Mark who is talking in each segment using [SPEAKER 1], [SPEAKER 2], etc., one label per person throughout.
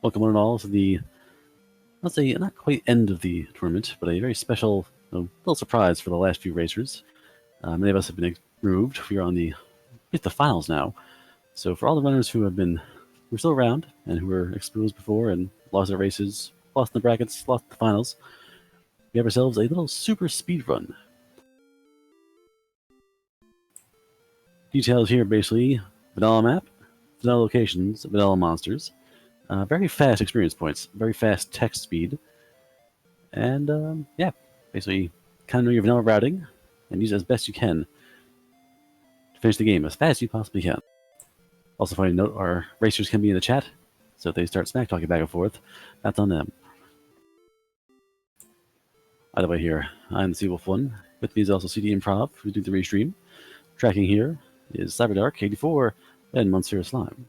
[SPEAKER 1] Welcome one and all to the, let's say, not quite end of the tournament, but a very special little surprise for the last few racers. Many of us have been removed. We are on the finals now. So for all the runners who were still around and who were exposed before and lost their races, lost in the brackets, lost the finals, we have ourselves a little super speed run. Details here basically: vanilla map, vanilla locations, vanilla monsters, very fast experience points, very fast text speed, and yeah, basically kind of know your vanilla routing and use it as best you can to finish the game as fast as you possibly can. Also, funny note: our racers can be in the chat, so if they start smack talking back and forth, that's on them. Either way, here I'm the Seawolf One. With me is also cdinprov, who's doing the restream. Tracking here is Cyberdark84 and Monsieur Slime.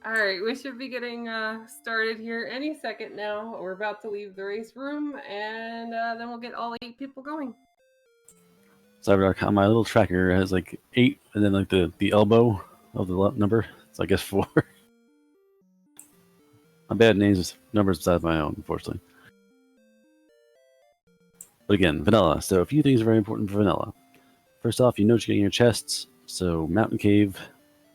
[SPEAKER 2] Alright, we should be getting started here any second now. We're about to leave the race room, and then we'll get all 8 people going.
[SPEAKER 1] Cyberdark on my little tracker has like 8, and then like the elbow of the number, so I guess 4. My bad names, numbers besides my own, unfortunately. But again, vanilla. So a few things are very important for vanilla. First off, you know what you're getting in your chests. So Mountain Cave,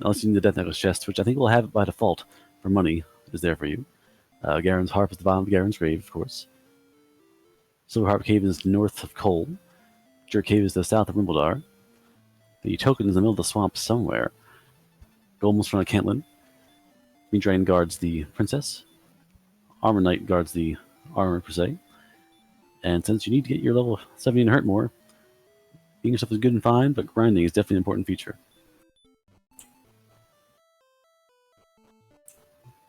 [SPEAKER 1] unless you need the Death Necklace chest, which I think will have it by default for money, is there for you. Garen's Harp is the bottom of Garen's grave, of course. Silver Harp Cave is north of Cole. Jerk Cave is the south of Wimbledar. The token is in the middle of the swamp somewhere. Go almost front of Cantlin. Meat Drain guards the princess. Armor Knight guards the armor per se. And since you need to get your level 70 and hurt more, being yourself is good and fine, but grinding is definitely an important feature.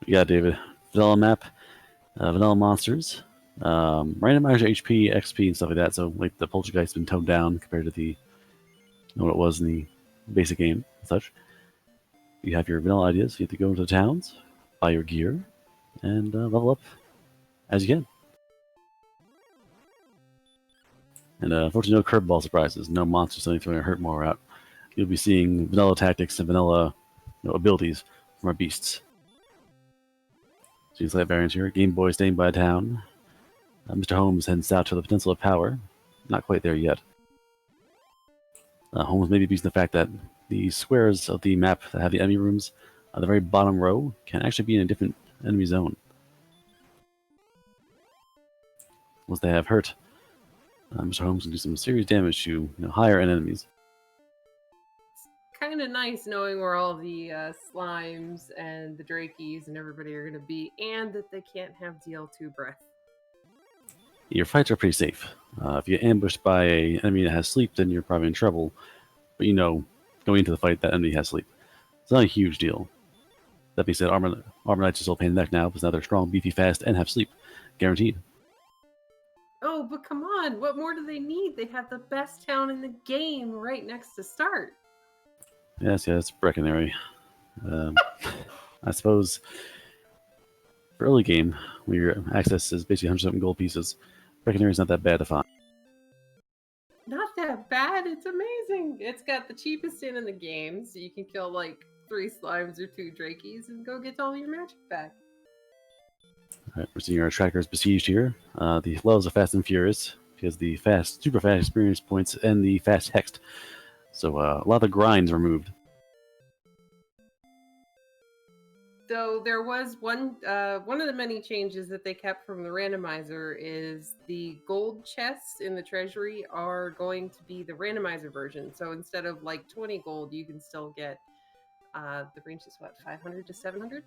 [SPEAKER 1] We got David. Vanilla map, vanilla monsters, randomizer HP, XP, and stuff like that. So like the poltergeist has been toned down compared to what it was in the basic game and such. You have your vanilla ideas. You have to go into the towns, buy your gear, and level up as you can. And unfortunately, no curveball surprises. No monsters suddenly throwing a hurt more out. You'll be seeing vanilla tactics and vanilla abilities from our beasts. So you slight variants here. Game Boy staying by town. MisterHomes heading south to the Peninsula of Power. Not quite there yet. Holmes may be using the fact that the squares of the map that have the enemy rooms, the very bottom row, can actually be in a different enemy zone. Once they have hurt, MisterHomes can do some serious damage to higher end enemies.
[SPEAKER 2] It's kind of nice knowing where all the slimes and the drakies and everybody are going to be, and that they can't have DL2 breath.
[SPEAKER 1] Your fights are pretty safe. If you get ambushed by an enemy that has sleep, then you're probably in trouble. But going into the fight, that enemy has sleep. It's not a huge deal. That being said, Armor Knights are still a pain in the neck now, because now they're strong, beefy, fast, and have sleep. Guaranteed.
[SPEAKER 2] Oh, but come on, what more do they need? They have the best town in the game right next to start.
[SPEAKER 1] Yes, it's Breckenary. I suppose for early game, where your access is basically 100 gold pieces, Breckenary is not that bad to find.
[SPEAKER 2] Not that bad, it's amazing. It's got the cheapest inn in the game, so you can kill like 3 slimes or 2 drakies and go get all your magic back.
[SPEAKER 1] Alright, we're seeing our trackers besieged here. The levels are fast and furious, because the super fast experience points and the fast text. So a lot of the grinds removed.
[SPEAKER 2] Though there was one of the many changes that they kept from the randomizer is the gold chests in the treasury are going to be the randomizer version. So instead of like 20 gold, you can still get the range is what, 500 to 700?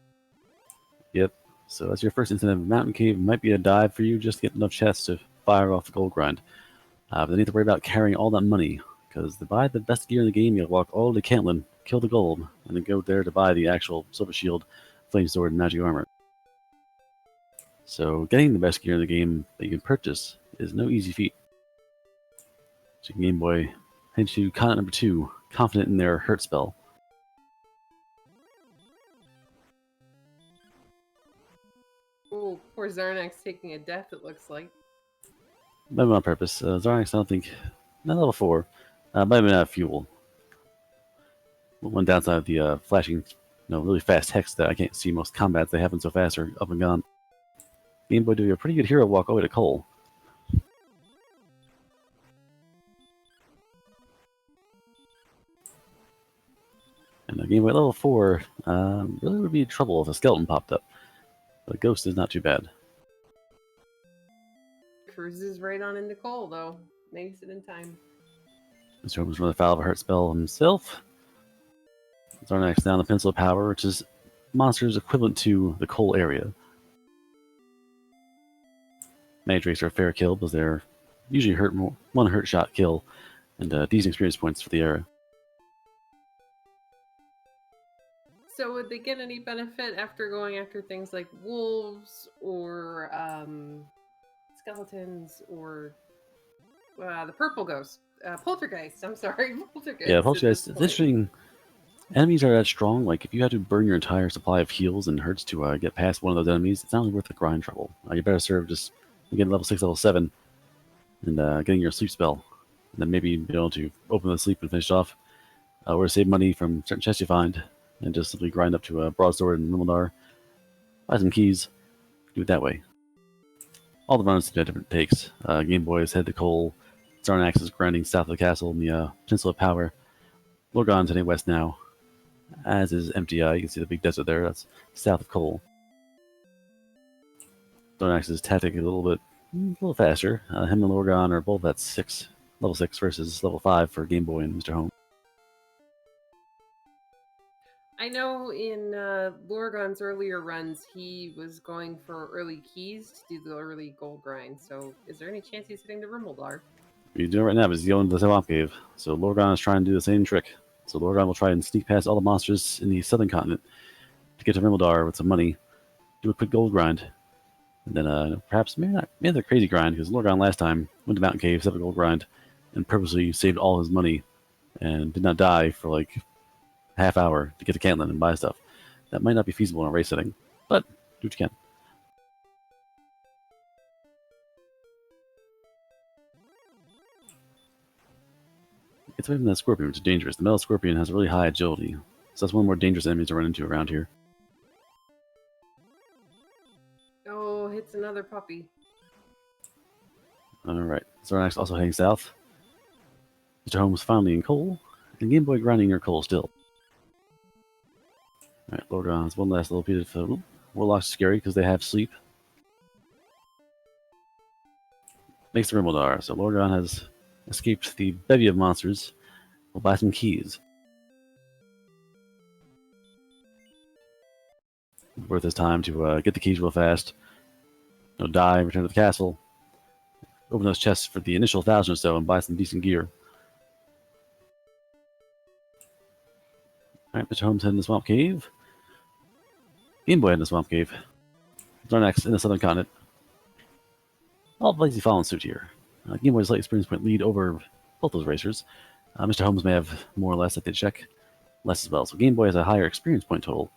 [SPEAKER 1] Yep. So that's your first incident of Mountain Cave. It might be a dive for you just to get enough chests to fire off the gold grind. But they need to worry about carrying all that money, because to buy the best gear in the game, you walk all to Cantlin, kill the gold, and then go there to buy the actual silver shield, flame sword, and magic armor. So getting the best gear in the game that you can purchase is no easy feat. So Game Boy head to continent number 2, confident in their hurt spell.
[SPEAKER 2] Oh, poor Zarnax taking a death, it looks like.
[SPEAKER 1] Maybe on purpose. Zarnax, I don't think, not level 4, might have been out of fuel. One downside of the flashing, really fast text that I can't see most combats. They happen so fast or up and gone. Game Boy doing a pretty good hero walk all the way to coal. And Game Boy level 4 really would be in trouble if a skeleton popped up. But Ghost is not too bad.
[SPEAKER 2] Cruises right on into coal, though. Makes it in time.
[SPEAKER 1] Mr. Holmes running afoul of a hurt spell himself. Zarnax down the Pencil of Power, which is monsters equivalent to the coal area. Mage Race are a fair kill because they're usually one hurt shot kill and decent experience points for the area.
[SPEAKER 2] So would they get any benefit after going after things like wolves or skeletons or the purple ghost? Poltergeist, I'm sorry. Poltergeist.
[SPEAKER 1] Yeah, Poltergeist, it's interesting. Enemies are that strong. Like, if you had to burn your entire supply of heals and hurts to get past one of those enemies, it's not really worth the grind trouble. You better serve just getting level 6, level 7, and getting your sleep spell. And then maybe be able to open the sleep and finish it off. Or save money from certain chests you find, and just simply grind up to a broadsword and Rimildar. Buy some keys. Do it that way. All the runs have different takes. Game Boys head to coal. Zarnax is grinding south of the castle in the Pencil of Power. Lorgon's heading west now, as is MTI. You can see the big desert there. That's south of coal. Zarnax's tactic is a little faster. Him and Lorgon are both at level 6 versus level 5 for Game Boy and MisterHomes.
[SPEAKER 2] I know in Lorgon's earlier runs, he was going for early keys to do the early gold grind. So is there any chance he's hitting the Rimildar?
[SPEAKER 1] He's doing it right now, but he's going to the Swamp Cave. So Lorgon is trying to do the same trick. So Lorgon will try and sneak past all the monsters in the southern continent to get to Rimildar with some money, do a quick gold grind, and then perhaps maybe the crazy grind, because Lorgon last time went to Mountain Cave, set up a gold grind, and purposely saved all his money and did not die for like half hour to get to Caitlin and buy stuff. That might not be feasible in a race setting, but do what you can. It's away from that Scorpion, which is dangerous. The Metal Scorpion has really high agility, so that's one of the more dangerous enemies to run into around here.
[SPEAKER 2] Oh, hits another puppy.
[SPEAKER 1] Alright, Zarnax also heading south. Mr. Holmes finally in coal, and Game Boy grinding near coal still. Alright, Lorgon's one last little bit of Warlock's scary because they have sleep. Makes the Rimildar, so Lorgon has escaped the bevy of monsters. We'll buy some keys. Worth his time to get the keys real fast. Die, return to the castle. Open those chests for the initial 1,000 or so and buy some decent gear. Alright, Mr. Holmes heading to the Swamp Cave. Game Boy heading to the Swamp Cave. Zarnax in the southern continent. All Blazy following suit here. Game Boy's light experience point lead over both those racers. Mr. Holmes may have more or less, I did check, less as well. So Game Boy has a higher experience point total.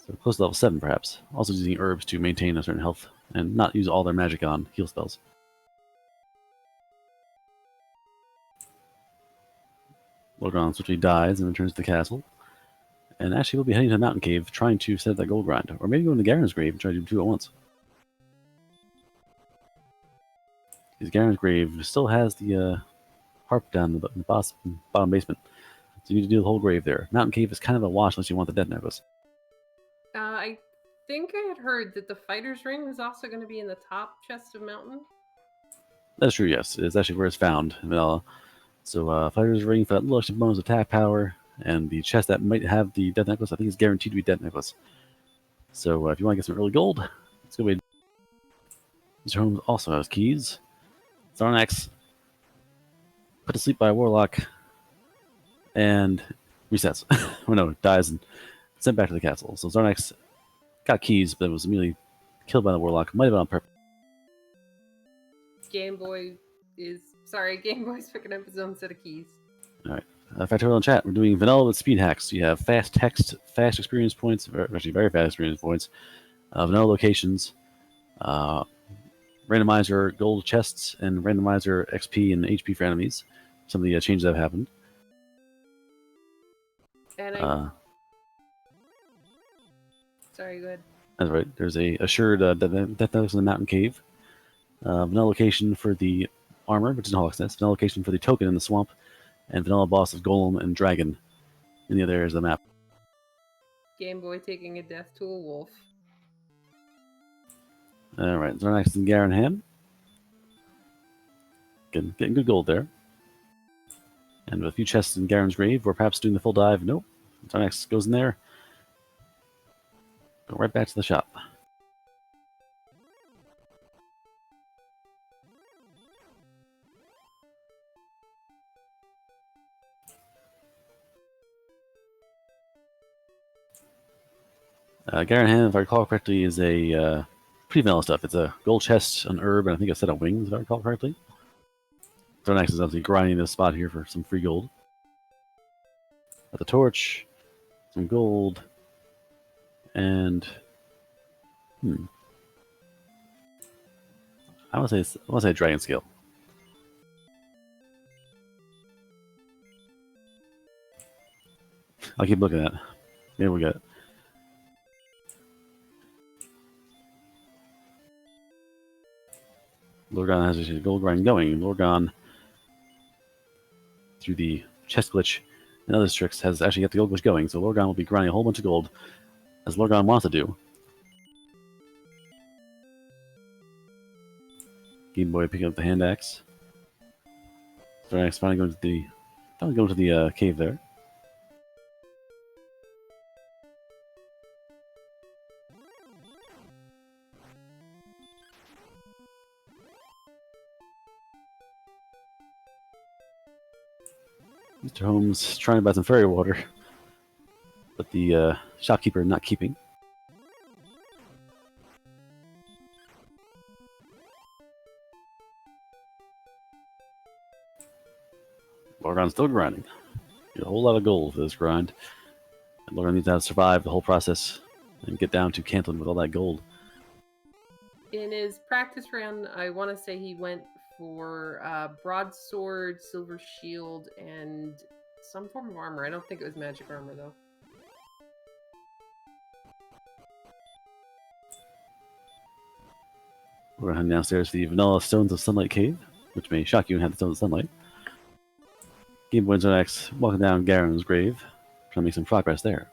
[SPEAKER 1] So close to level 7 perhaps. Also using herbs to maintain a certain health and not use all their magic on heal spells. Lorgon swiftly dies and returns to the castle. And actually we'll be heading to the mountain cave trying to set up that gold grind. Or maybe going to Garen's grave and try to do 2 at once. Because Garen's grave still has the harp down in the bottom basement. So you need to do the whole grave there. Mountain cave is kind of a wash unless you want the death necklace.
[SPEAKER 2] I think I had heard that the fighter's ring was also going to be in the top chest of mountain.
[SPEAKER 1] That's true, yes. It's actually where it's found in Vanilla. So fighter's ring for that little extra bonus attack power, and the chest that might have the death necklace, I think is guaranteed to be death necklace. So if you want to get some early gold, it's going to be. Mr. Holmes also has keys. Zarnax put to sleep by a warlock and resets. Oh no, dies and sent back to the castle. So Zarnax got keys, but was immediately killed by the warlock. Might have been on purpose.
[SPEAKER 2] Game Boy's picking up his own set of keys.
[SPEAKER 1] Alright. Factorial in chat. We're doing vanilla with speed hacks. You have fast text, fast experience points, actually very fast experience points, vanilla locations, randomizer gold chests, and randomizer XP and HP for enemies. Some of the changes that have happened.
[SPEAKER 2] And sorry, go ahead.
[SPEAKER 1] That's right. There's a assured death necklace in the mountain cave. Vanilla location for the armor, which is in Hawk's Nest. Vanilla location for the token in the swamp. And vanilla boss of Golem and Dragon in the other areas of the map.
[SPEAKER 2] Game Boy taking a death to a wolf.
[SPEAKER 1] Alright, Zarnax and Garen Ham. Getting good gold there. And with a few chests in Garen's grave, we're perhaps doing the full dive. Nope. Zarnax goes in there. Go right back to the shop. Garen Ham, if I recall correctly, is a pretty vanilla stuff. It's a gold chest, an herb, and I think a set of wings, if I recall correctly. Zarnax is obviously grinding this spot here for some free gold. Got the torch, some gold, and I want to say dragon scale. I'll keep looking at it. Maybe we got it. Lorgon has a gold grind going. Lorgon, through the chest glitch and other tricks, has actually got the gold glitch going. So Lorgon will be grinding a whole bunch of gold, as Lorgon wants to do. Game Boy picking up the hand axe. Zarnax finally going to the cave there. MisterHomes trying to buy some fairy water, but the shopkeeper not keeping. Lorgon's still grinding. Get a whole lot of gold for this grind. And Lorgon needs to survive the whole process and get down to Cantlin with all that gold.
[SPEAKER 2] In his practice round, I want to say he went for broadsword, silver shield, and some form of armor. I don't think it was magic armor, though.
[SPEAKER 1] We're heading downstairs to the Vanilla Stones of Sunlight Cave, which may shock you and have the Stones of Sunlight. Game Boy Zarnax walking down Garen's grave, trying to make some progress there.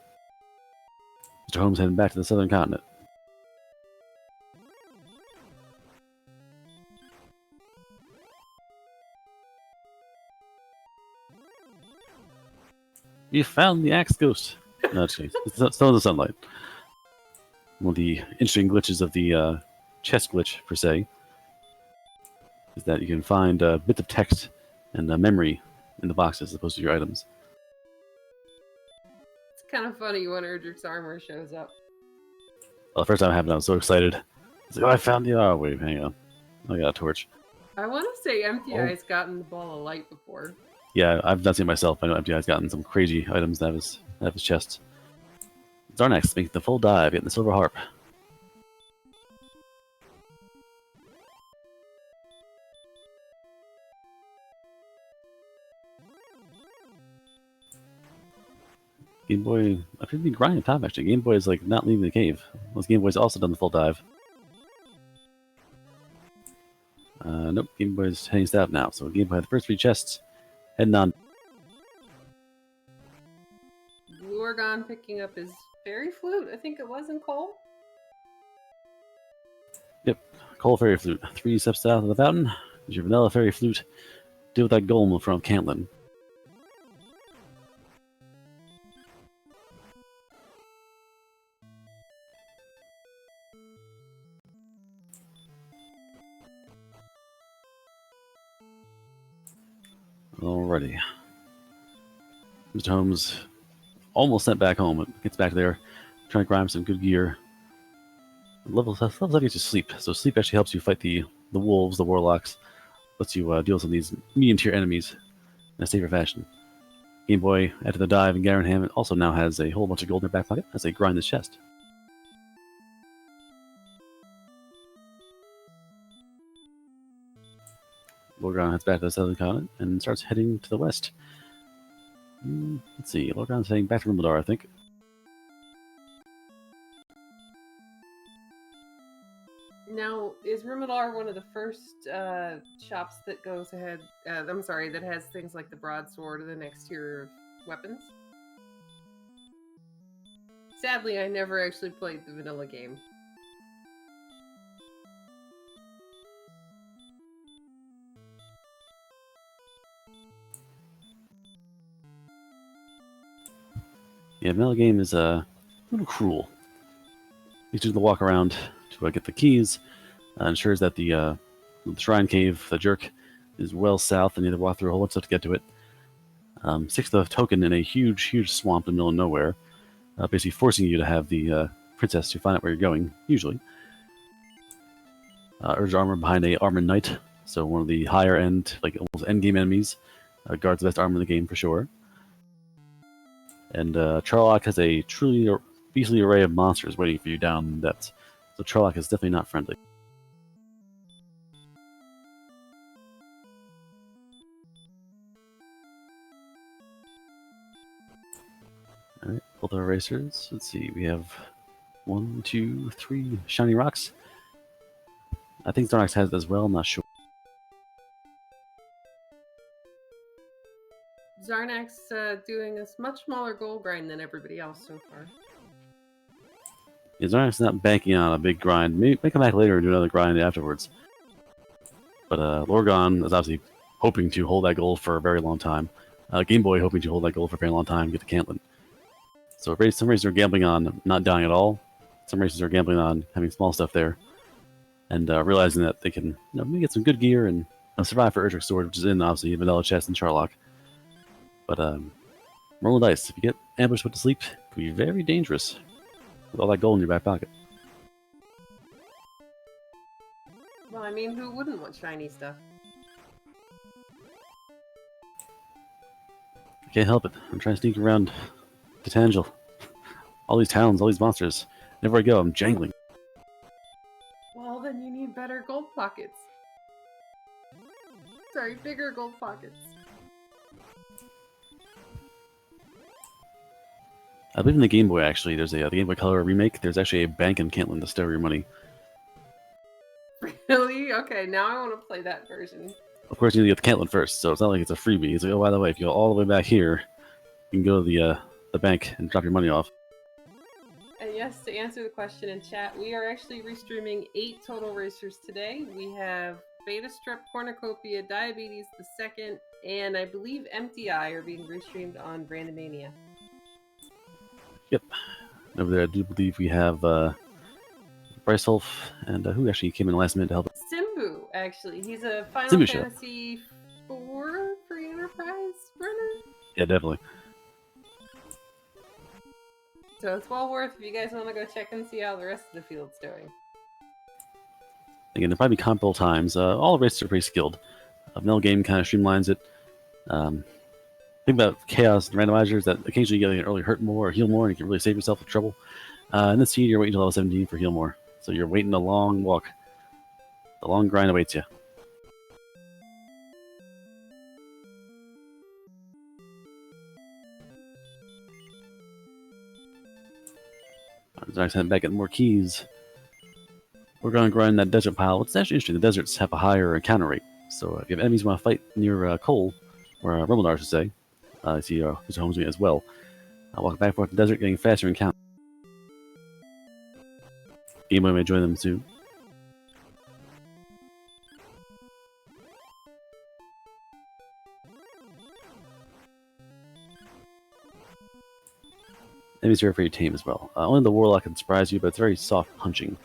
[SPEAKER 1] MisterHomes heading back to the southern continent. You found the axe ghost. No, jeez. It's Stones of Sunlight. One of the interesting glitches of the chest glitch, per se, is that you can find bits of text and memory in the boxes as opposed to your items.
[SPEAKER 2] It's kind of funny when Erdrick's armor shows up.
[SPEAKER 1] Well, the first time it happened, I was so excited. I was like, oh, I found the... Oh, wait, hang on. I got a torch.
[SPEAKER 2] I want to say Empty Eye's gotten the ball of light before.
[SPEAKER 1] Yeah, I've not seen it myself. I know MTI's gotten some crazy items out of his chest. Zarnax making the full dive, getting the silver harp. Game Boy, I could be grinding top actually. Game Boy is like not leaving the cave. Unless Game Boy's also done the full dive. Nope, Game Boy's heading south now. So Game Boy had the first 3 chests. Heading on.
[SPEAKER 2] Lorgon picking up his fairy flute, I think it was in Cole.
[SPEAKER 1] Yep, Coal Fairy Flute. 3 steps south of the fountain is your vanilla fairy flute. Deal with that golem from Cantlin. Alrighty. MisterHomes almost sent back home. It gets back there, trying to grind some good gear. Levels up gets you sleep. So sleep actually helps you fight the wolves, the warlocks. Lets you deal with some of these medium tier enemies in a safer fashion. Game Boy, after the dive, and Garen Ham also now has a whole bunch of gold in their back pocket as they grind this chest. Lorgon heads back to the southern continent and starts heading to the west. Let's see. Lorgon's heading back to Rimbledar, I think.
[SPEAKER 2] Now, is Rimadar one of the first shops that goes ahead? I'm sorry, that has things like the broadsword or the next tier of weapons? Sadly, I never actually played the vanilla game.
[SPEAKER 1] Yeah, vanilla game is a little cruel. You do the walk around to get the keys. Ensures that the shrine cave, the jerk, is well south, and you have to walk through a whole bunch of stuff to get to it. 6th token in a huge swamp in the middle of nowhere, basically forcing you to have the princess to find out where you're going, usually. Urge armor behind a armored knight, so one of the higher end, like almost end game enemies. Guards the best armor in the game for sure. And Charlock has a truly beastly array of monsters waiting for you down in the depths. So Charlock is definitely not friendly. Alright, pull the erasers. Let's see, we have 1, 2, 3 shiny rocks. I think Zarnax has it as well, I'm not sure.
[SPEAKER 2] Zarnax doing a much smaller goal grind than everybody else so far.
[SPEAKER 1] Yeah, Zarnax is not banking on a big grind. Maybe come back later and do another grind afterwards. But Lorgon is obviously hoping to hold that goal for a very long time. Game Boy hoping to hold that goal for a very long time, get the Cantlin. So some races are gambling on not dying at all. Some races are gambling on having small stuff there. And realizing that they can maybe get some good gear and survive for Erdrick's Sword, which is in, obviously, Vanilla Chest and Charlock. But roll the dice. If you get ambushed put to sleep, it could be very dangerous with all that gold in your back pocket.
[SPEAKER 2] Well, I mean, who wouldn't want shiny stuff?
[SPEAKER 1] I can't help it. I'm trying to sneak around to Tangel. All these towns, all these monsters. Whenever I go, I'm jangling.
[SPEAKER 2] Well, then you need better gold pockets. Sorry, bigger gold pockets.
[SPEAKER 1] I believe in the Game Boy, actually, there's the Game Boy Color remake. There's actually a bank in Cantlin to store your money.
[SPEAKER 2] Really? Okay, now I want to play that version.
[SPEAKER 1] Of course, you need to get the Cantlin first, so it's not like it's a freebie. It's like, oh, by the way, if you go all the way back here, you can go to the bank and drop your money off.
[SPEAKER 2] And yes, to answer the question in chat, we are actually restreaming 8 total racers today. We have Beta Strep Cornucopia, Diabetes the Second, and I believe Empty Eye are being restreamed on Randomania.
[SPEAKER 1] Yep. Over there, I do believe we have Bryce Wolf, and who actually came in the last minute to help?
[SPEAKER 2] Simbu, actually. He's a Final
[SPEAKER 1] Simbu
[SPEAKER 2] Fantasy IV Free Enterprise runner.
[SPEAKER 1] Yeah, definitely.
[SPEAKER 2] So it's well worth if you guys want to go check and see how the rest of the field's doing.
[SPEAKER 1] Again, there'll probably be comparable times. All the races are pretty skilled. Vanilla game kind of streamlines it. Think about Chaos and Randomizers that occasionally you get an early hurt more or heal more, and you can really save yourself with trouble. In this seed, you're waiting until level 17 for heal more. So you're waiting a long walk. The long grind awaits you. Zarnax heading back, getting more keys. We're going to grind that desert pile. What's actually interesting, the deserts have a higher encounter rate. So if you have enemies you want to fight near Cole, or Rimbledar, I should say, I see MisterHomes as well. Walking back and forth the desert, getting faster encounter. Game Boy may join them soon. Enemies are very tame as well. Only the Warlock can surprise you, but it's very soft punching.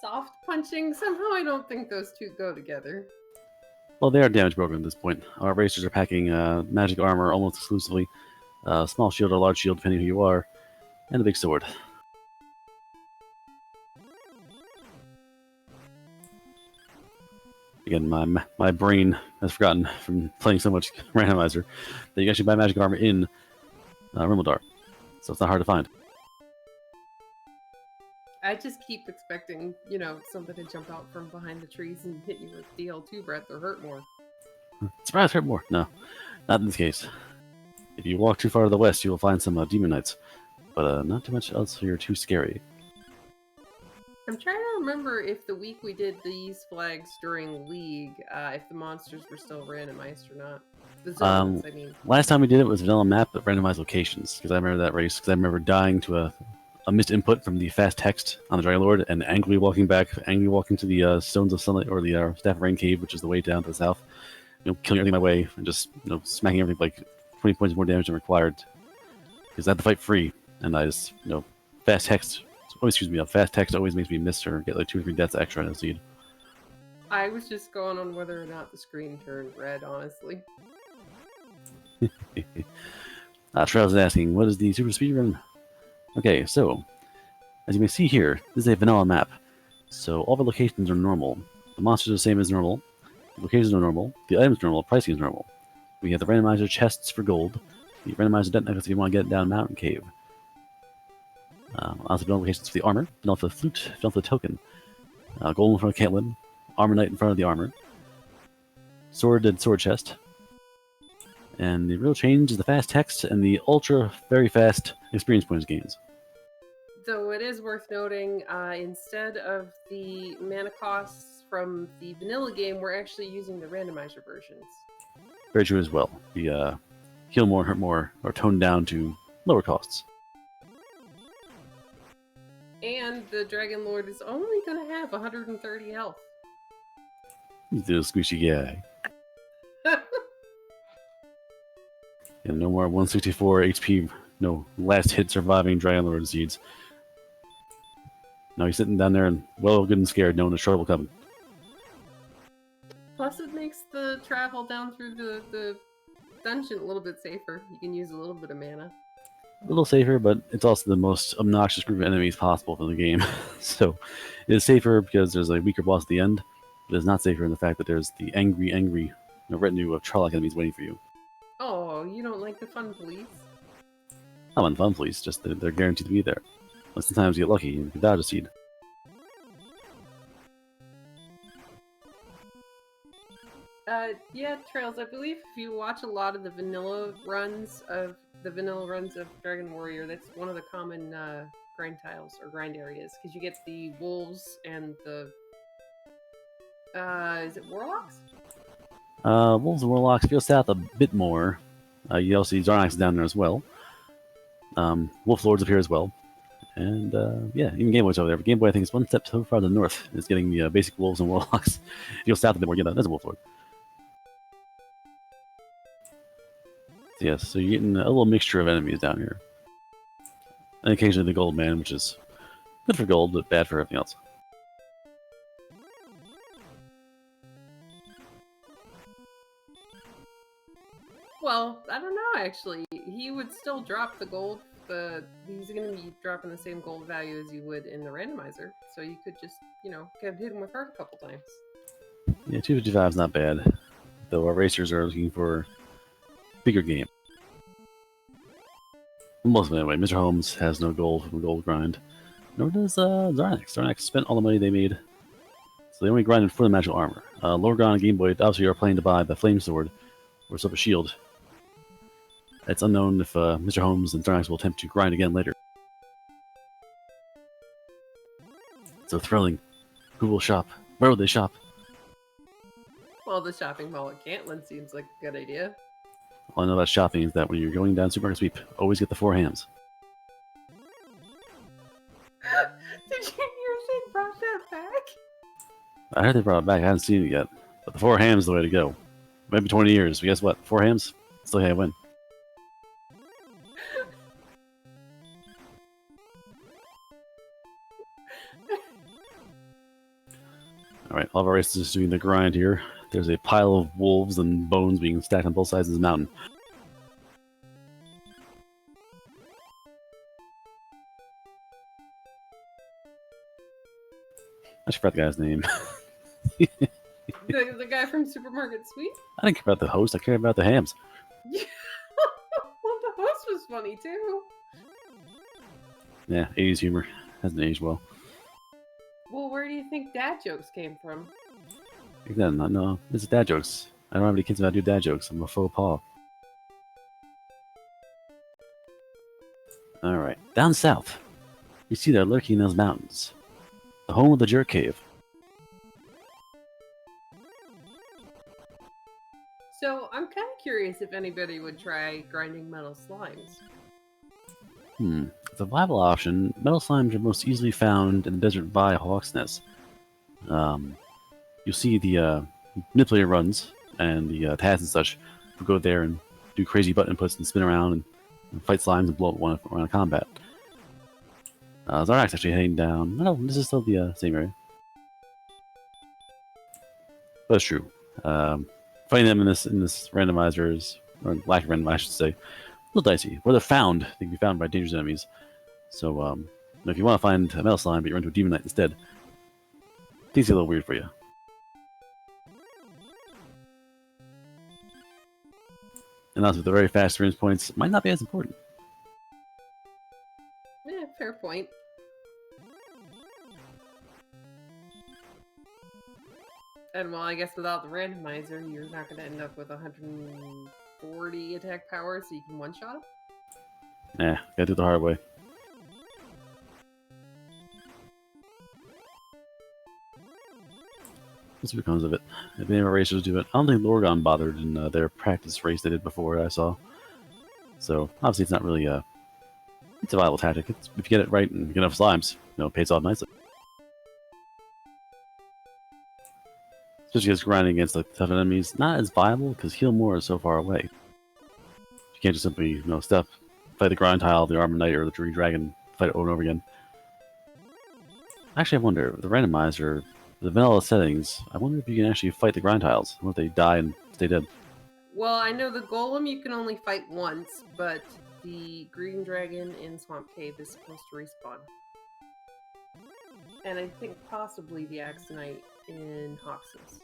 [SPEAKER 2] Soft punching? Somehow I don't think those two go together.
[SPEAKER 1] Well, they are damage broken at this point. Our racers are packing magic armor almost exclusively. Small shield or large shield, depending who you are. And a big sword. Again, my brain has forgotten from playing so much Randomizer that you can actually buy magic armor in Rimbledar. So it's not hard to find.
[SPEAKER 2] I just keep expecting, something to jump out from behind the trees and hit you with DL2 breath or hurt more.
[SPEAKER 1] Surprise, hurt more. No, not in this case. If you walk too far to the west, you will find some demon knights, but not too much else here too scary.
[SPEAKER 2] I'm trying to remember if the week we did these flags during League, if the monsters were still randomized or not. The zones, I mean.
[SPEAKER 1] Last time we did it was vanilla map, but randomized locations, because I remember that race, because I remember dying to a missed input from the fast text on the Dragon Lord, and angrily walking to the Stones of Sunlight, or the Staff of Rain Cave, which is the way down to the south, killing everything in my way, and just, smacking everything like 20 points more damage than required. Because I had to fight free, and I just, fast text, fast text always makes me miss or get like 2 or 3 deaths extra in a seed.
[SPEAKER 2] I was just going on whether or not the screen turned red, honestly.
[SPEAKER 1] Trails is asking, what is the super speedrun? Okay, so, as you may see here, this is a vanilla map. So all the locations are normal. The monsters are the same as normal. The locations are normal. The items are normal. Pricing is normal. We have the randomizer chests for gold. The randomizer debt necklace if you want to get it down Mountain Cave. Also, vanilla locations for the armor, vanilla for the flute, vanilla for the token. Gold in front of Caitlyn. Armor knight in front of the armor. Sword and sword chest. And the real change is the fast text and the ultra, very fast experience points gains.
[SPEAKER 2] Though it is worth noting, instead of the mana costs from the vanilla game, we're actually using the randomizer versions.
[SPEAKER 1] Very true as well. The heal more, hurt more, are toned down to lower costs.
[SPEAKER 2] And the Dragon Lord is only going to have 130 health.
[SPEAKER 1] He's the squishy guy. And no more 164 HP, no last hit surviving Dragon Lord seeds. Now he's sitting down there and well good and scared, knowing there's trouble coming.
[SPEAKER 2] Plus it makes the travel down through the dungeon a little bit safer. You can use a little bit of mana.
[SPEAKER 1] A little safer, but it's also the most obnoxious group of enemies possible for the game. So it is safer because there's a weaker boss at the end, but it's not safer in the fact that there's the angry retinue of Charlock enemies waiting for you.
[SPEAKER 2] Oh, you don't like the fun police?
[SPEAKER 1] I'm on fun police, just they're guaranteed to be there. But sometimes you get lucky and you can dodge a seed.
[SPEAKER 2] Yeah, Trails, I believe if you watch a lot of the vanilla runs of Dragon Warrior, that's one of the common grind tiles or grind areas, because you get the wolves and the is it warlocks?
[SPEAKER 1] Wolves and Warlocks feel south a bit more. You also see Zarnax down there as well. Wolf Lords up here as well. And yeah, even Game Boy's over there. But Game Boy, I think, is one step so far to the north. It's getting the basic Wolves and Warlocks. If you go south a bit more, that's a Wolf Lord. So, yes, so you're getting a little mixture of enemies down here. And occasionally the Gold Man, which is good for gold, but bad for everything else.
[SPEAKER 2] Well, I don't know, actually. He would still drop the gold. He's going to be dropping the same gold value as you would in the randomizer. So you could just, get hit him with her a couple times.
[SPEAKER 1] Yeah, 255 is not bad. Though our racers are looking for bigger game. Most of it anyway. MisterHomes has no gold from a gold grind. Nor does Zarnax. Zarnax spent all the money they made. So they only grinded for the magical armor. Lorgon and Game Boy obviously are planning to buy the Flame Sword or Silver Shield. It's unknown if MisterHomes and Zarnax will attempt to grind again later. So thrilling. Who will shop? Where will they shop?
[SPEAKER 2] Well, the shopping mall at Cantlin seems like a good idea.
[SPEAKER 1] All I know about shopping is that when you're going down Supermarket Sweep, always get the 4 hams.
[SPEAKER 2] Did you hear they brought that back?
[SPEAKER 1] I heard they brought it back. I haven't seen it yet. But the 4 hams is the way to go. Maybe 20 years. But guess what? 4 hams? Still can't win. Alright, all of our races is doing the grind here. There's a pile of wolves and bones being stacked on both sides of this mountain. I forgot the guy's name.
[SPEAKER 2] the guy from Supermarket Sweep?
[SPEAKER 1] I didn't care about the host, I cared about the hams.
[SPEAKER 2] Yeah. Well, the host was funny too.
[SPEAKER 1] Yeah, 80s humor. Hasn't aged well.
[SPEAKER 2] Well, where do you think dad jokes came from?
[SPEAKER 1] Again, no, this is dad jokes. I don't have any kids that do dad jokes. I'm a faux pas. Alright, down south. You see they're lurking in those mountains. The home of the Jerk Cave.
[SPEAKER 2] So I'm kind of curious if anybody would try grinding metal slimes.
[SPEAKER 1] As a viable option, metal slimes are most easily found in the desert via Hawk's Nest. You'll see the manipulator runs and the TAS and such will go there and do crazy button inputs and spin around and fight slimes and blow up one around combat. Zarnak's actually heading down. No, this is still the same area. But it's true. Fighting them in this randomizer is, or lack of randomizer, I should say, a little dicey. Where they're found, they can be found by dangerous enemies. So, if you want to find a metal slime, but you run into a demon knight instead, things get a little weird for you. And also, with the very fast experience points, might not be as important.
[SPEAKER 2] Yeah, fair point. And well, I guess without the randomizer, you're not going to end up with 140 attack power, so you can one-shot him?
[SPEAKER 1] Nah, gotta do it the hard way. Let's see what comes of it. If any of our racers do it, I don't think Lorgon bothered in their practice race they did before I saw. So, obviously it's not really it's a viable tactic. If you get it right and get enough slimes, it pays off nicely. Especially because grinding against like tough enemies, not as viable because heal more is so far away. You can't just simply, fight the grind tile, the armor knight, or the tree dragon, fight it over and over again. Actually, I wonder, the randomizer, the vanilla settings, I wonder if you can actually fight the grind tiles. What if they die and stay dead?
[SPEAKER 2] Well, I know the golem you can only fight once, but the green dragon in Swamp Cave is supposed to respawn. And I think possibly the Axe Knight in Hoxus.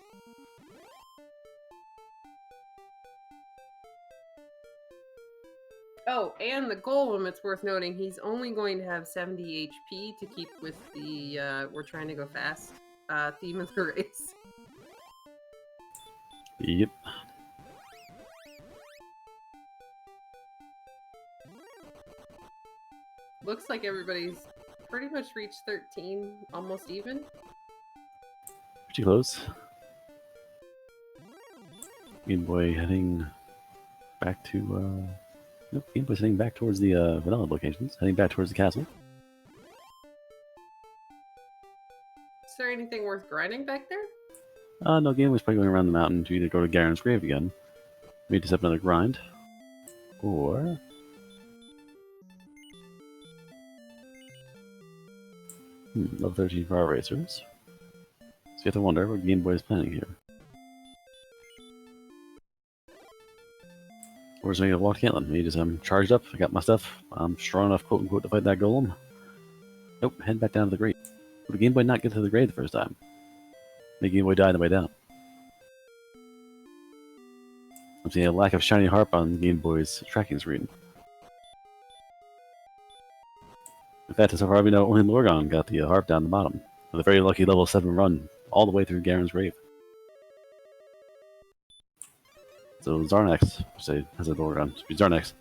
[SPEAKER 2] Oh, and the golem, it's worth noting, he's only going to have 70 HP to keep with the we're trying to go fast theme of the race.
[SPEAKER 1] Yep.
[SPEAKER 2] Looks like everybody's pretty much reached 13, almost even.
[SPEAKER 1] Pretty close. Game Boy heading back to, nope, Game Boy's heading back towards the vanilla locations, heading back towards the castle.
[SPEAKER 2] Is there anything worth grinding back there?
[SPEAKER 1] No, Game Boy's probably going around the mountain to either go to Garen's grave again, maybe to set up another grind, or level 13 for our racers. So you have to wonder what Game Boy is planning here. Or is he gonna walk to Caitlin? He just charged up, I got my stuff, I'm strong enough, quote unquote, to fight that golem. Nope, head back down to the grave. Would Game Boy not get to the grave the first time? Make Game Boy die on the way down. I'm seeing a lack of shiny harp on Game Boy's tracking screen. In fact, so far we know only Lorgon got the harp down the bottom, with a very lucky level 7 run, all the way through Garen's grave. So Zarnax, say, has a Lorgon, Zarnax,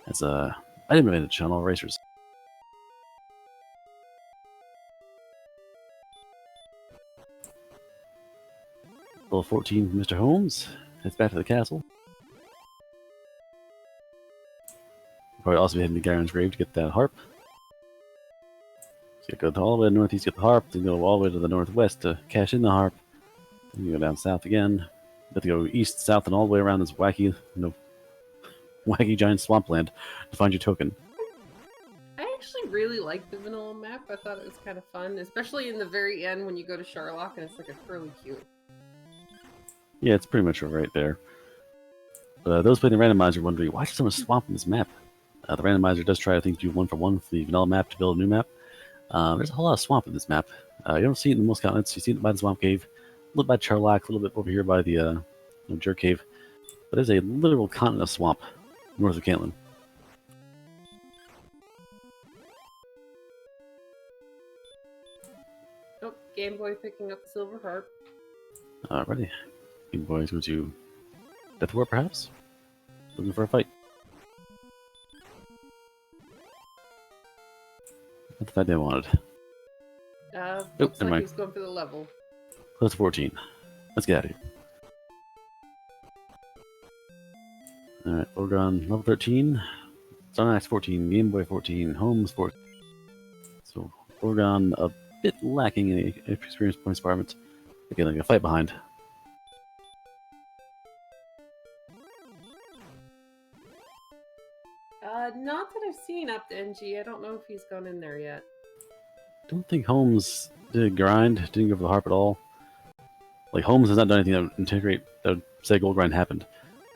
[SPEAKER 1] has a item advantage on all racers. Level 14 from MisterHomes, heads back to the castle. Probably also be heading to Garen's grave to get that harp. So you go all the way to the northeast to get the harp, then go all the way to the northwest to cash in the harp. Then you go down south again. You have to go east, south, and all the way around this wacky, wacky giant swampland to find your token.
[SPEAKER 2] I actually really like the vanilla map. I thought it was kind of fun, especially in the very end when you go to Sharlock and it's like a curly cute.
[SPEAKER 1] Yeah, it's pretty much right there. But those playing the randomizer are wondering, why is there so much swamp in this map? The randomizer does try, I think, to do 1 for 1 for the vanilla map to build a new map. There's a whole lot of swamp in this map. You don't see it in most continents. You see it by the Swamp Cave, a little by Charlock, a little bit over here by the Jerk Cave. But there's a literal continent of swamp north of Caitlin.
[SPEAKER 2] Oh, Game Boy picking up the silver harp.
[SPEAKER 1] Alrighty. Game Boy is going to Death War, perhaps? Looking for a fight. Not the fight they wanted.
[SPEAKER 2] Looks
[SPEAKER 1] never
[SPEAKER 2] like
[SPEAKER 1] mind.
[SPEAKER 2] he's going for the level.
[SPEAKER 1] Close to 14. Let's get out of here. Alright, lorgon level 13. Sonax 14, Game Boy 14, Homes 14. So, lorgon a bit lacking in experience points department. Again, like a fight behind.
[SPEAKER 2] Not that I've seen up to NG. I don't know if he's gone in there yet.
[SPEAKER 1] Don't think Holmes did a grind, didn't go for the harp at all. Like, Holmes has not done anything that would integrate, that would say gold grind happened,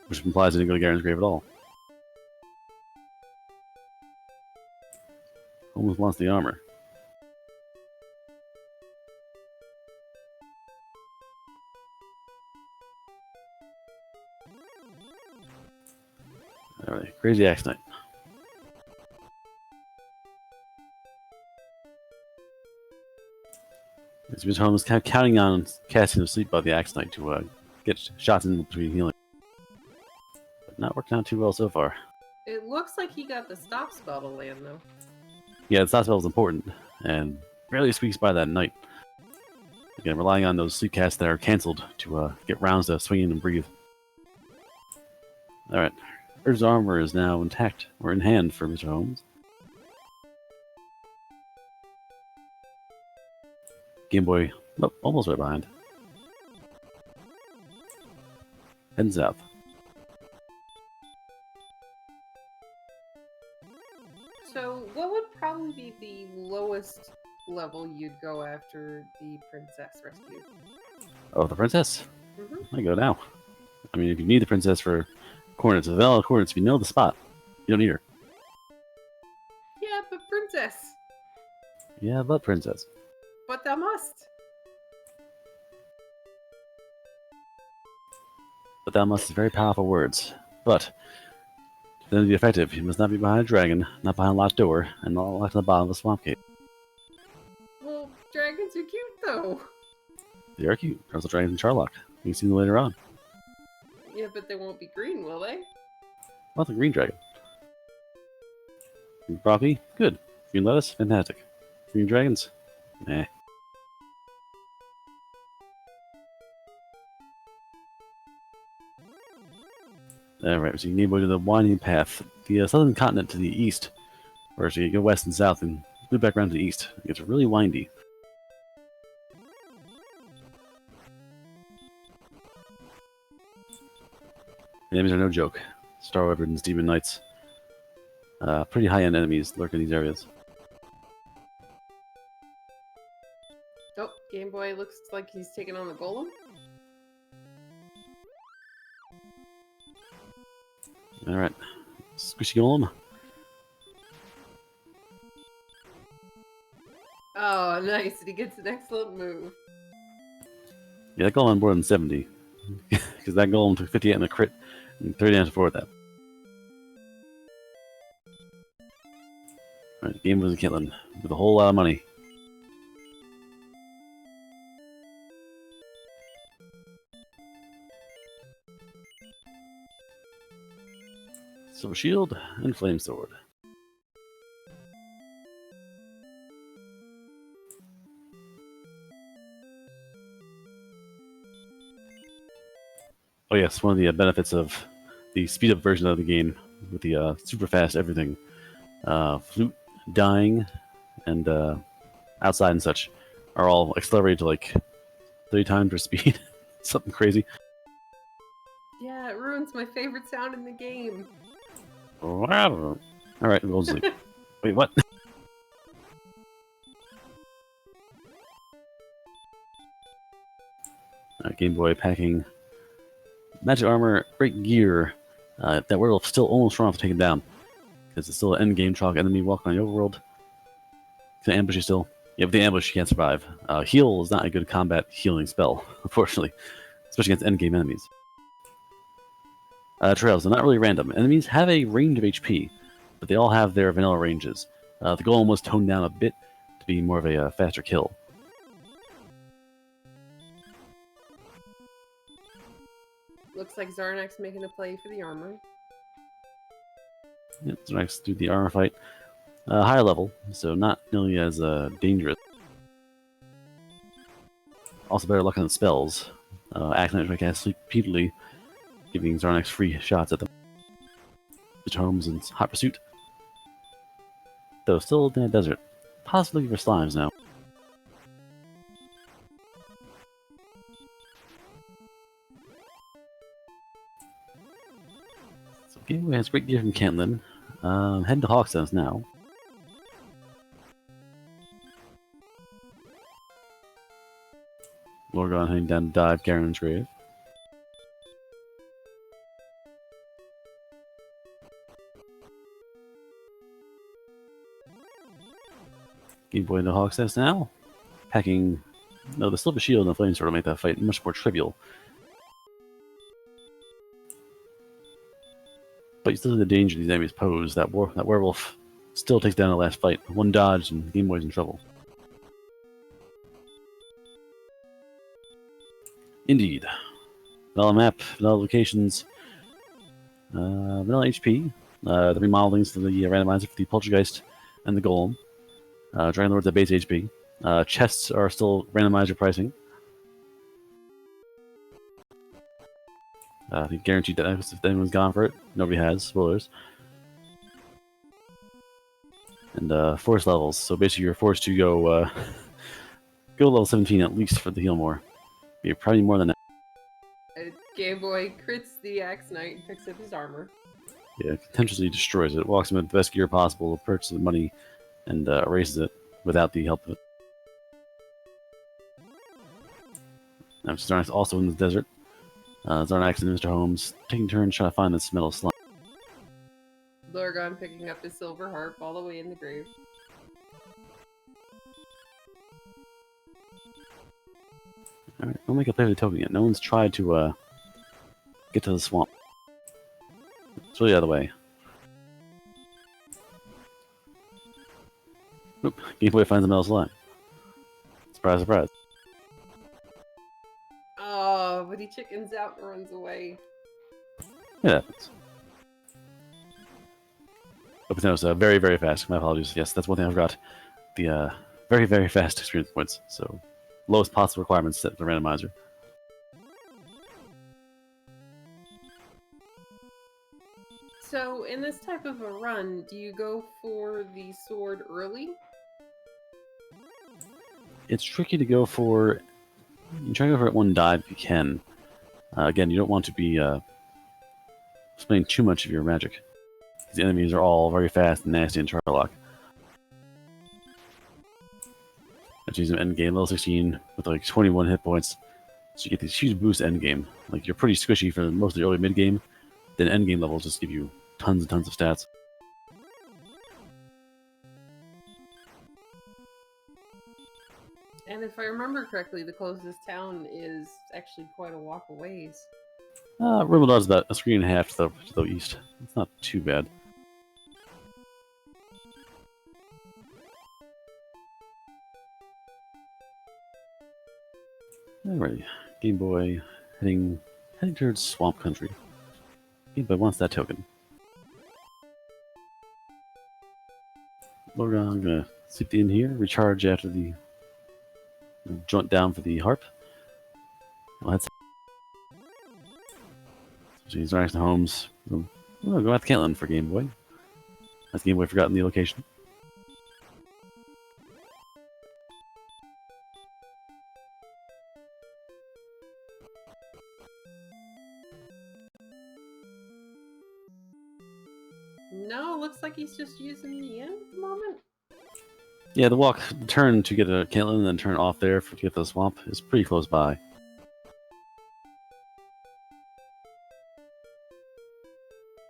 [SPEAKER 1] which implies he didn't go to Garen's grave at all. Holmes wants the armor. Alright, Crazy Axe Knight. Mr. Holmes is counting on casting the sleep by the Axe Knight to get shots in between healing. But not working out too well so far.
[SPEAKER 2] It looks like he got the stop spell to land, though.
[SPEAKER 1] Yeah, the stop spell is important, and barely squeaks by that Knight. Again, relying on those sleep casts that are cancelled to get rounds to swing in and breathe. Alright, Earth's armor is now intact, or in hand for Mr. Holmes. Game Boy, oh, almost right behind. Heading south.
[SPEAKER 2] So, what would probably be the lowest level you'd go after the princess rescue?
[SPEAKER 1] Oh, the princess?
[SPEAKER 2] Mm-hmm.
[SPEAKER 1] I go now. I mean, if you need the princess for coordinates, valid coordinates, if you know the spot, you don't need her.
[SPEAKER 2] Yeah, but princess.
[SPEAKER 1] Yeah, but princess.
[SPEAKER 2] But thou must.
[SPEAKER 1] But thou must is very powerful words. But for them to be effective, you must not be behind a dragon, not behind a locked door, and not locked in the bottom of a swamp cave.
[SPEAKER 2] Well, dragons are cute, though.
[SPEAKER 1] They are cute. There's also dragons in Charlock. You can see them later on.
[SPEAKER 2] Yeah, but they won't be green, will they?
[SPEAKER 1] Well, the green dragon. Green broccoli? Good. Green lettuce? Fantastic. Green dragons? Nah. Alright, so you need to go to the winding path. The southern continent to the east. Or so you go west and south and loop back around to the east. It gets really windy. The enemies are no joke. Star Wyverns, Demon Knights. Pretty high-end enemies lurk in these areas.
[SPEAKER 2] Oh, Game Boy looks like he's taking on the golem.
[SPEAKER 1] Alright. Squishy Golem.
[SPEAKER 2] Oh, nice. He gets an excellent move.
[SPEAKER 1] Yeah, that Golem on more than 70. Because that Golem took 58 on the crit and 30 damage before that. Alright, Game was a killing with a whole lot of money. Silver Shield and Flame Sword. Oh yes, one of the benefits of the speed up version of the game with the super fast everything. Flute, dying, and outside and such are all accelerated to like 30 times your speed. Something crazy.
[SPEAKER 2] Yeah, it ruins my favorite sound in the game.
[SPEAKER 1] Alright, we'll sleep. Wait, what? Game Boy packing magic armor, great gear. That word will still almost strong enough to take him down. Because it's still an end game chalk enemy walking on the overworld. Can ambush you still. Yeah, with the ambush you can't survive. Heal is not a good combat healing spell, unfortunately. Especially against end game enemies. Trails are not really random. Enemies have a range of HP, but they all have their vanilla ranges. The golem was toned down a bit to be more of a faster kill.
[SPEAKER 2] Looks like Zarnak's making a play for the armor.
[SPEAKER 1] Yep, so next do the armor fight. Higher level, so not nearly as dangerous. Also better luck on the spells. Accidentally cast repeatedly, giving Zarnax free shots at them. MisterHomes and Hot Pursuit. Though still in the desert. Possibly for slimes now. So Gateway has great gear from Cantlin. Heading to Hawkstones now. Lorgon heading down to dive Garen's grave. Game Boy into Hawkstones now. Packing. No, the Silver Shield and the Flame Sword will make that fight much more trivial. But you still see the danger these enemies pose. That werewolf still takes down the last fight. One dodge and Game Boy's in trouble. Indeed. Vanilla map, vanilla locations, vanilla HP, the remodelings to the randomizer for the Poltergeist and the Golem. Dragon Lord's at base HP. Chests are still randomizer pricing. The guaranteed that if anyone's gone for it, nobody has. Spoilers. And force levels. So basically, you're forced to go go level 17 at least for the heal more. You're probably more than that.
[SPEAKER 2] Game Boy crits the Axe Knight and picks up his armor.
[SPEAKER 1] Yeah, it contentiously destroys it. Walks in with the best gear possible, purchases the money, and erases it without the help of it. Now, Zarnax also in the desert. Zarnax and MisterHomes taking turns trying to find this metal slime.
[SPEAKER 2] Lorgon picking up his silver harp all the way in the grave.
[SPEAKER 1] Alright, we'll make a play with the token yet. No one's tried to get to the swamp. It's really out of the way. Oop, Game Boy finds a metal slime. Surprise, surprise.
[SPEAKER 2] Oh, but he chickens out and runs away.
[SPEAKER 1] It happens. Open Nose, very, very fast. My apologies. Yes, that's one thing I forgot. The very, very fast experience points. So, lowest possible requirements set for the randomizer.
[SPEAKER 2] So, in this type of a run, do you go for the sword early?
[SPEAKER 1] It's tricky to go for. You try to go for it one dive if you can. Again, you don't want to be spending too much of your magic. The enemies are all very fast and nasty and Charlock. That's using endgame level 16 with like 21 hit points. So you get these huge boosts endgame. Like you're pretty squishy for most of the early mid game. Then endgame levels just give you tons and tons of stats.
[SPEAKER 2] And if I remember correctly, the closest town is actually quite a walk away.
[SPEAKER 1] Rimmel is about a screen and a half to the east. It's not too bad. Alrighty, Game Boy heading towards Swamp Country. Game Boy wants that token. Lorgon, I'm gonna sleep in here, recharge after the jaunt down for the harp. Well, that's so he's running to Homes. We'll go out to Cantlin for Game Boy. Has Game Boy forgotten the location?
[SPEAKER 2] No, looks like he's just using the inn at the moment.
[SPEAKER 1] Yeah, the turn to get to Cantlin and then turn off there to get to the swamp is pretty close by.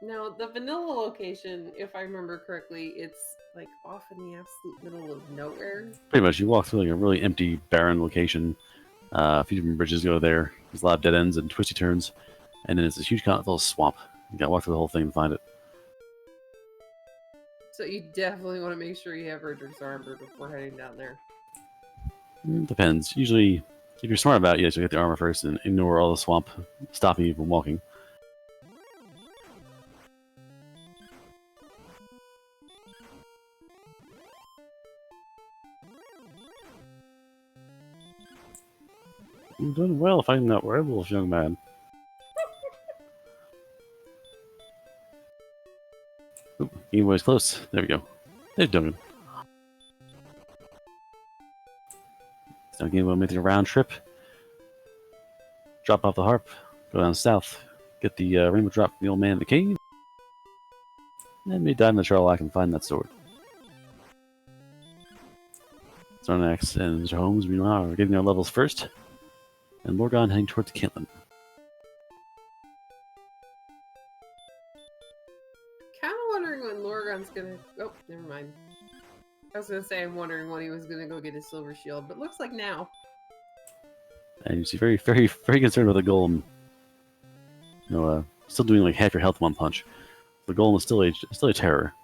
[SPEAKER 2] Now, the vanilla location, if I remember correctly, it's like off in the absolute middle of nowhere.
[SPEAKER 1] Pretty much, you walk through like a really empty, barren location. A few different bridges go there. There's a lot of dead ends and twisty turns. And then it's this huge continent full of swamp. You gotta walk through the whole thing and find it.
[SPEAKER 2] So you definitely want to make sure you have Roderick's armor before heading down there.
[SPEAKER 1] Depends. Usually, If you're smart about it, yes, you'll get the armor first and ignore all the swamp stopping you from walking. I'm doing well fighting that werewolf, young man. Oop, Game Boy's close. There we go. There's Duncan. So Game Boy making a round trip. Drop off the harp, go down south, get the rainbow drop from the old man in the cave, and maybe dive in the Charlock and find that sword. Zarnax and MisterHomes, meanwhile, are getting their levels first, and Lorgon heading towards Caitlin.
[SPEAKER 2] Kind of wondering when Lorgon's gonna. Oh, never mind. I was gonna say I'm wondering when he was gonna go get his silver shield, but looks like now.
[SPEAKER 1] And you see very, very, very concerned with the golem. Still doing like half your health one punch. The golem is still a terror.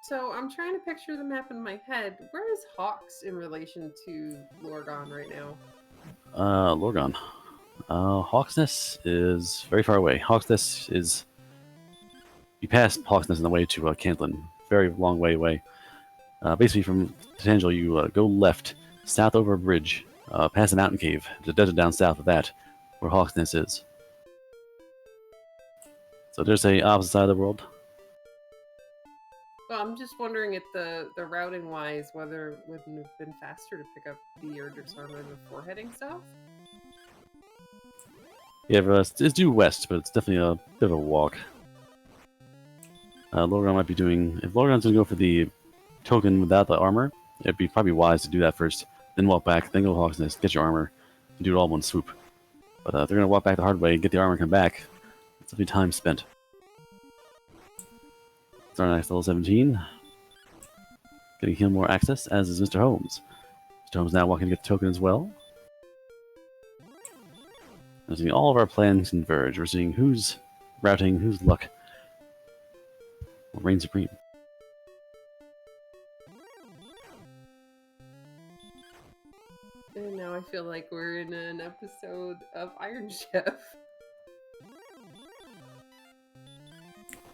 [SPEAKER 2] So I'm trying to picture the map in my head. Where is Hawks in relation to Lorgon right now?
[SPEAKER 1] Lorgon. Hawksness is very far away. Hawksness is... You pass Hawksness on the way to Cantlin. Very long way away. Basically, from Tangel, you go left, south over a bridge, past a mountain cave, the desert down south of that, where Hawksness is. So there's a opposite side of the world.
[SPEAKER 2] Well, I'm just wondering if the routing wise, whether it wouldn't have been faster to pick up the Erdrick's armor before heading south.
[SPEAKER 1] Yeah, it's due west, but it's definitely a bit of a walk. Lorgon might be doing... If Lorgon's going to go for the token without the armor, it'd be probably wise to do that first, then walk back, then go to Hawk's Nest, get your armor, and do it all in one swoop. But if they're going to walk back the hard way, get the armor and come back, it's definitely time spent. Starting next level 17. Getting heal more access, as is MisterHomes. MisterHomes now walking to get the token as well. We're seeing all of our plans converge. We're seeing who's routing, who's luck will reign supreme.
[SPEAKER 2] And now I feel like we're in an episode of Iron Chef.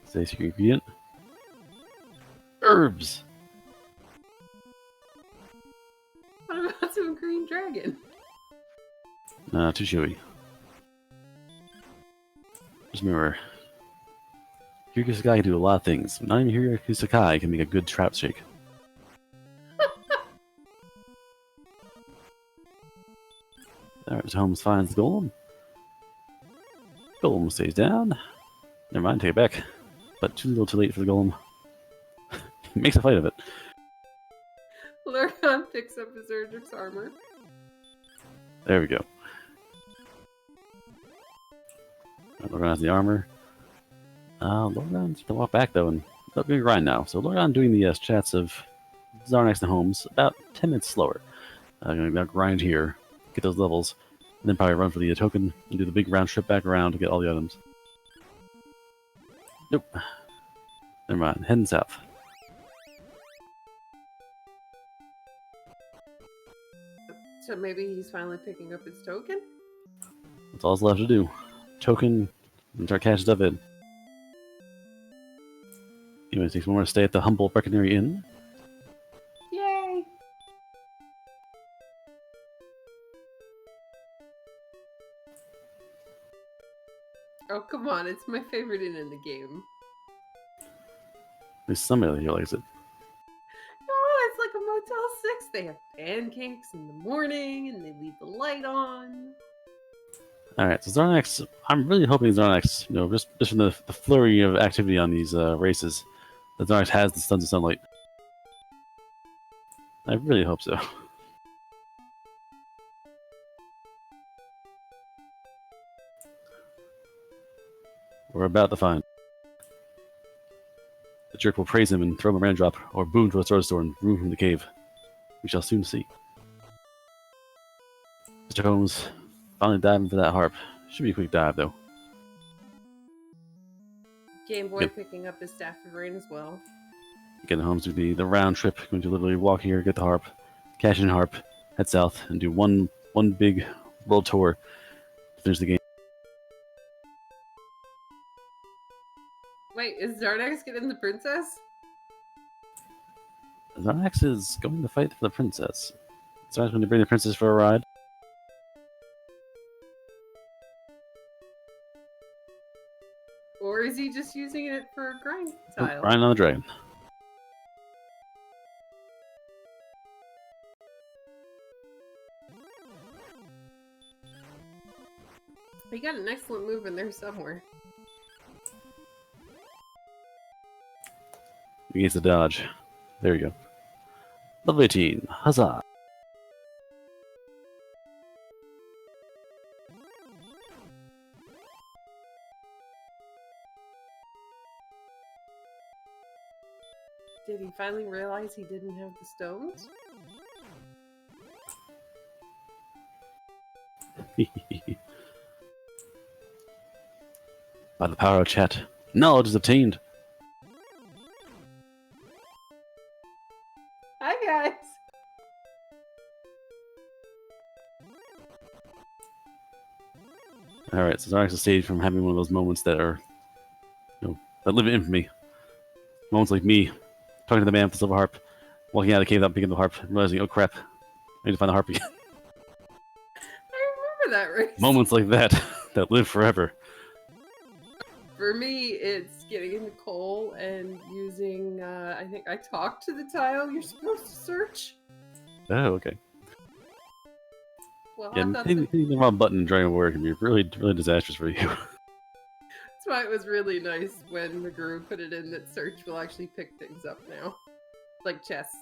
[SPEAKER 1] Say secret ingredient. Herbs!
[SPEAKER 2] What about some green dragon?
[SPEAKER 1] Too chewy. Just remember, Hiryu Sakai can do a lot of things. Not even Hiryu Sakai can make a good trout shake. Alright, so Holmes finds the golem. Golem stays down. Never mind, take it back. But too little too late for the golem. He makes a fight of it.
[SPEAKER 2] Lorgon picks up his Erdrick's armor.
[SPEAKER 1] There we go. Lorgon has the armor. Lorgon's gonna walk back though, and they're gonna grind now. So Lorgon doing the chats of Zarnax and Holmes about 10 minutes slower. Gonna grind here, get those levels, and then probably run for the token and do the big round trip back around to get all the items. Nope. Never mind. Heading south.
[SPEAKER 2] So maybe he's finally picking up his token?
[SPEAKER 1] That's all that's left to do. Token and start cashing stuff in. Anyways, takes one more to stay at the humble Breckenary Inn.
[SPEAKER 2] Yay! Oh, come on, it's my favorite inn in the game.
[SPEAKER 1] At least somebody here likes it.
[SPEAKER 2] Oh, it's like a Motel 6. They have pancakes in the morning and they leave the light on.
[SPEAKER 1] Alright, so Zarnax, I'm really hoping Zarnax, just from the flurry of activity on these races, that Zarnax has the Sons of Sunlight. I really hope so. We're about to find. The jerk will praise him and throw him a random drop, or boom to a throw store and room from the cave. We shall soon see. MisterHomes finally diving for that harp. Should be a quick dive though.
[SPEAKER 2] Game Boy
[SPEAKER 1] Yep.
[SPEAKER 2] picking up his Staff of Rain as well.
[SPEAKER 1] Getting homes would be the round trip. Going to literally walk here, get the harp, cash in harp, head south, and do one big world tour to finish the game.
[SPEAKER 2] Wait, is Zarnax getting the princess?
[SPEAKER 1] Zarnax is going to fight for the princess. Zarnax going to bring the princess for a ride.
[SPEAKER 2] Or is he just using it for a grind tile?
[SPEAKER 1] Riding on the dragon.
[SPEAKER 2] He got an excellent move in there somewhere.
[SPEAKER 1] He gets the dodge. There you go. Level 18. Huzzah!
[SPEAKER 2] Did he finally realize he didn't have the stones?
[SPEAKER 1] By the power of chat, knowledge is obtained.
[SPEAKER 2] Hi guys!
[SPEAKER 1] Alright, so Zarnax is saved from having one of those moments that are, that live in infamy. Moments like me, talking to the man with the silver harp, walking out of the cave without picking up the harp, realizing, oh crap, I need to find the harp again.
[SPEAKER 2] I remember that race.
[SPEAKER 1] Moments like that, that live forever.
[SPEAKER 2] For me, it's getting into coal and using, I think I talked to the tile you're supposed to search.
[SPEAKER 1] Oh, okay.
[SPEAKER 2] Well,
[SPEAKER 1] Yeah,
[SPEAKER 2] I thought
[SPEAKER 1] hitting the wrong button during a war can be really disastrous for you.
[SPEAKER 2] that's why it was really nice when the guru put it in that search will actually pick things up now. Like chests.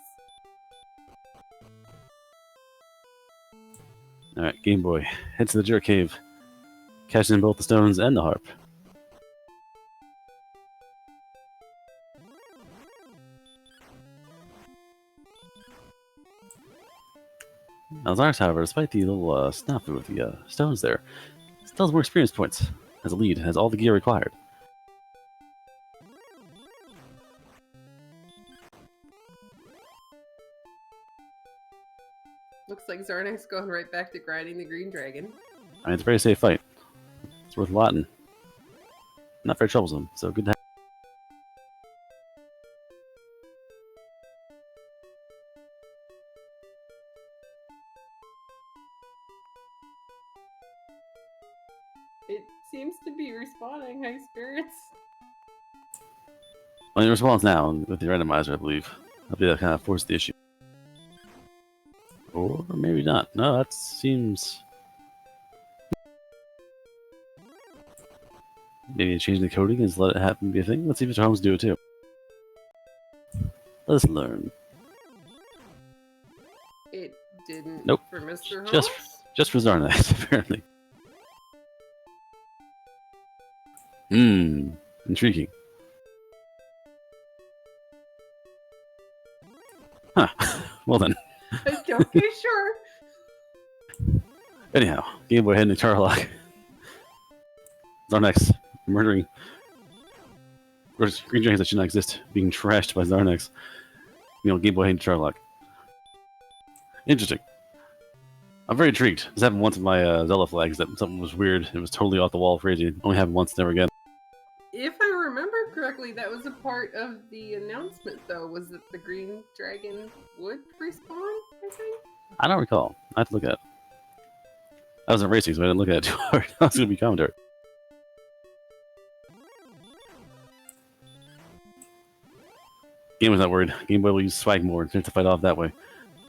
[SPEAKER 1] Alright, Game Boy. Head to the Jerk Cave. Cash in both the stones and the harp. Now, Zarnax, however, despite the little snafu with the stones there, still has more experience points. Has a lead, has all the gear required.
[SPEAKER 2] Looks like Zarnax going right back to grinding the green dragon.
[SPEAKER 1] I mean, it's a very safe fight. It's worth a lot and not very troublesome, so good to have.
[SPEAKER 2] It seems to be respawning high spirits.
[SPEAKER 1] Well, it responds now with the randomizer, I believe. That'll be that kind of force the issue. Or maybe not. No, that seems... Maybe change the coding and just let it happen be a thing? Let's see if MisterHomes do it too. Let us learn.
[SPEAKER 2] It didn't
[SPEAKER 1] Nope.
[SPEAKER 2] for MisterHomes?
[SPEAKER 1] Just for Zarnax, apparently. Intriguing. Huh. Well then.
[SPEAKER 2] Okay, sure.
[SPEAKER 1] Anyhow, Game Boy heading to Charlock. Zarnax murdering green dragons that should not exist, being trashed by Zarnax. Game Boy heading to Charlock. Interesting. I'm very intrigued. This happened once with my Zelda flags that something was weird. It was totally off the wall crazy. Only happened once, never again.
[SPEAKER 2] If I remember correctly, that was a part of the announcement, though, was that the green dragon would respawn, I think?
[SPEAKER 1] I don't recall. I have to look at it. I wasn't racing, so I didn't look at it too hard. I was going to be commentary. Game was not worried. Game Boy will use swag more and to fight off that way.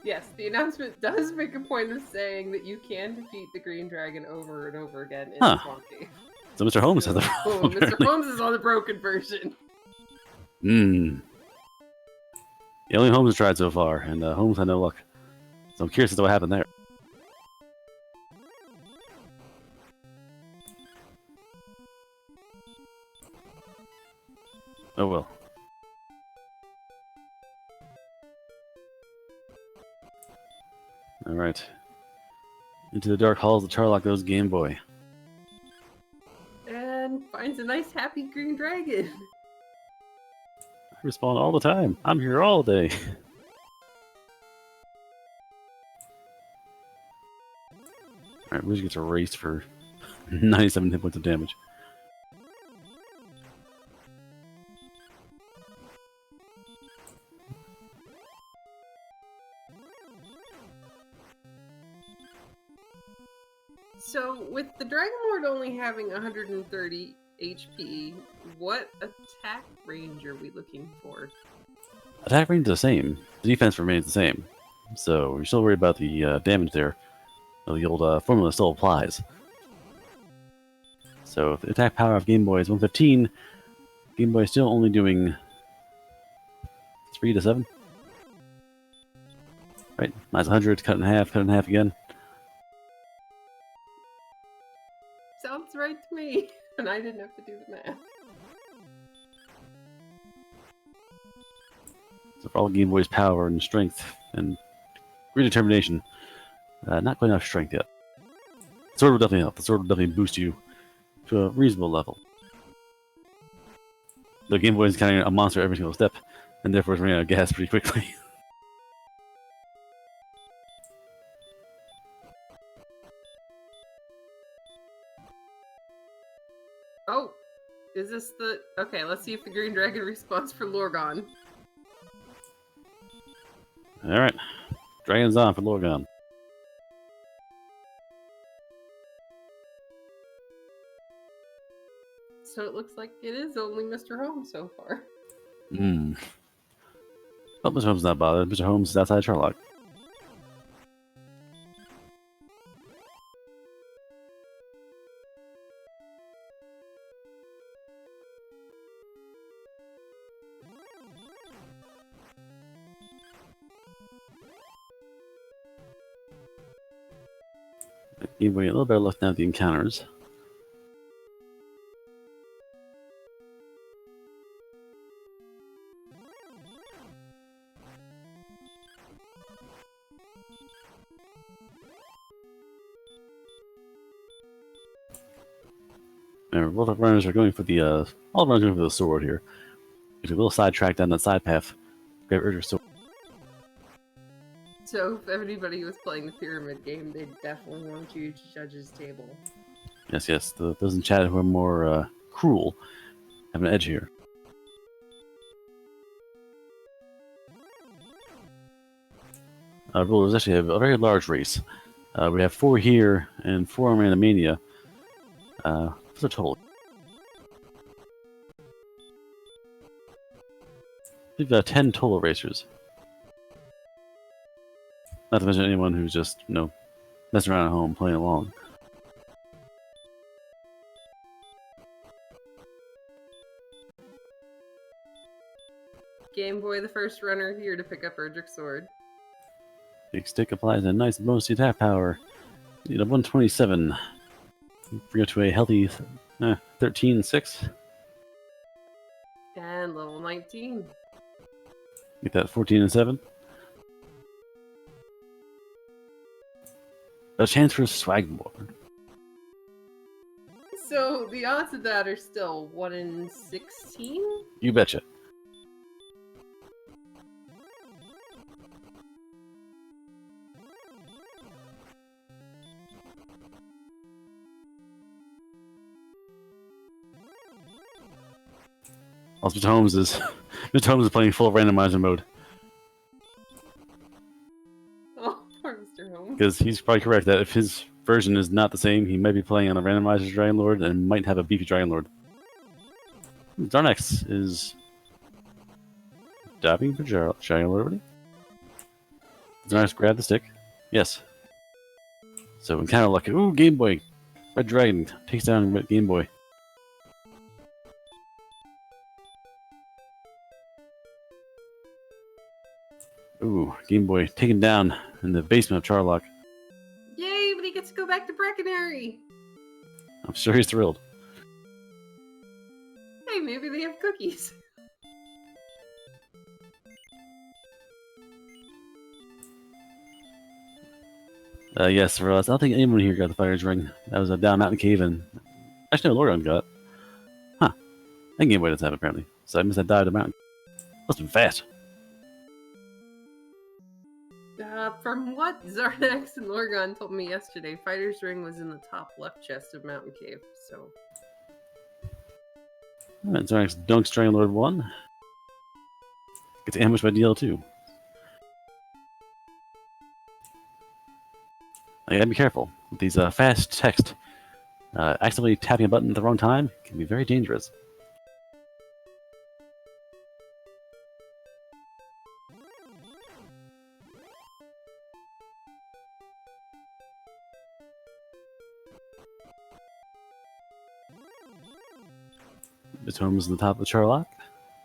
[SPEAKER 2] Yes, the announcement does make a point of saying that you can defeat the green dragon over and over again in the Swamp Cave.
[SPEAKER 1] So MisterHomes has the
[SPEAKER 2] Oh, MisterHomes is on the broken version.
[SPEAKER 1] Yeah, only Holmes has tried so far, and Holmes had no luck. So I'm curious as to what happened there. Oh well. Alright. Into the dark halls of Charlock goes Game Boy.
[SPEAKER 2] And finds a nice happy green dragon.
[SPEAKER 1] I respawn all the time. I'm here all day. Alright, Rouge gets erased for 97 hit points of damage.
[SPEAKER 2] So, with the Dragon Lord only having 130 HP, what attack range are we looking for?
[SPEAKER 1] Attack range is the same. The defense remains the same. So, you're still worried about the damage there. The old formula still applies. So, if the attack power of Game Boy is 115, Game Boy is still only doing 3 to 7. Right? Minus 100, cut in half again.
[SPEAKER 2] Sounds right to me, and I didn't have to do the math.
[SPEAKER 1] So for all Game Boy's power and strength and great determination, not quite enough strength yet. The sword will definitely help. The sword will definitely boost you to a reasonable level. The Game Boy is kind of a monster every single step, and therefore is running out of gas pretty quickly.
[SPEAKER 2] Oh, is this the... Okay, let's see if the Green Dragon responds for Lorgon.
[SPEAKER 1] Alright, Dragon's on for Lorgon.
[SPEAKER 2] So it looks like it is only MisterHomes so far.
[SPEAKER 1] Hmm. Oh, Mr. Holmes is not bothered. Mr. Holmes is outside Sherlock. Game Boy, a little better luck now at the encounters. Remember, both of runners are going for the all runners are going for the sword here. If a little sidetrack down that side path, grab Urger's sword.
[SPEAKER 2] So if anybody was playing the pyramid game, they'd definitely want you to judge's table.
[SPEAKER 1] Yes. Those in chat who are more cruel have an edge here. Rulers actually have a very large race. We have 4 here and 4 on Randomania. What's the total? We've got 10 total racers. Not to mention anyone who's just, messing around at home, playing along.
[SPEAKER 2] Game Boy, the first runner here to pick up Erdrick's sword.
[SPEAKER 1] Big stick applies a nice bonus to attack power. Need a 127. Bring it to a healthy 13-6.
[SPEAKER 2] And level 19.
[SPEAKER 1] Get that 14-7. A chance for Swagmore.
[SPEAKER 2] So the odds of that are still 1 in 16?
[SPEAKER 1] You betcha. Also, Mr. Holmes is Mr. Holmes is playing full randomizer mode.
[SPEAKER 2] Oh, poor Mr. Holmes.
[SPEAKER 1] Because he's probably correct that if his version is not the same, he might be playing on a randomizer Dragon Lord and might have a beefy Dragon Lord. Darnex is diving for Dragon Lord already. Darnex grab the stick. Yes. So encounter lucky. Ooh, Game Boy. Red Dragon takes down Red Game Boy. Ooh, Game Boy taken down in the basement of Charlock.
[SPEAKER 2] Yay, but he gets to go back to Breckenary.
[SPEAKER 1] I'm sure he's thrilled.
[SPEAKER 2] Hey, maybe they have cookies.
[SPEAKER 1] Yes, for us. I don't think anyone here got the Fire's Ring. That was a down mountain cave, and actually, no, Lorgon got it. Huh. And Game Boy doesn't have it, apparently. So I must have died a mountain. Must have been fast.
[SPEAKER 2] From what Zarnax and Lorgon told me yesterday, Fighter's Ring was in the top left chest of Mountain Cave, so...
[SPEAKER 1] Alright, so next Dunk Stranglord 1. Gets ambushed by DL2. I gotta be careful. With these fast text, accidentally tapping a button at the wrong time can be very dangerous. MisterHomes is on the top of the Charlock.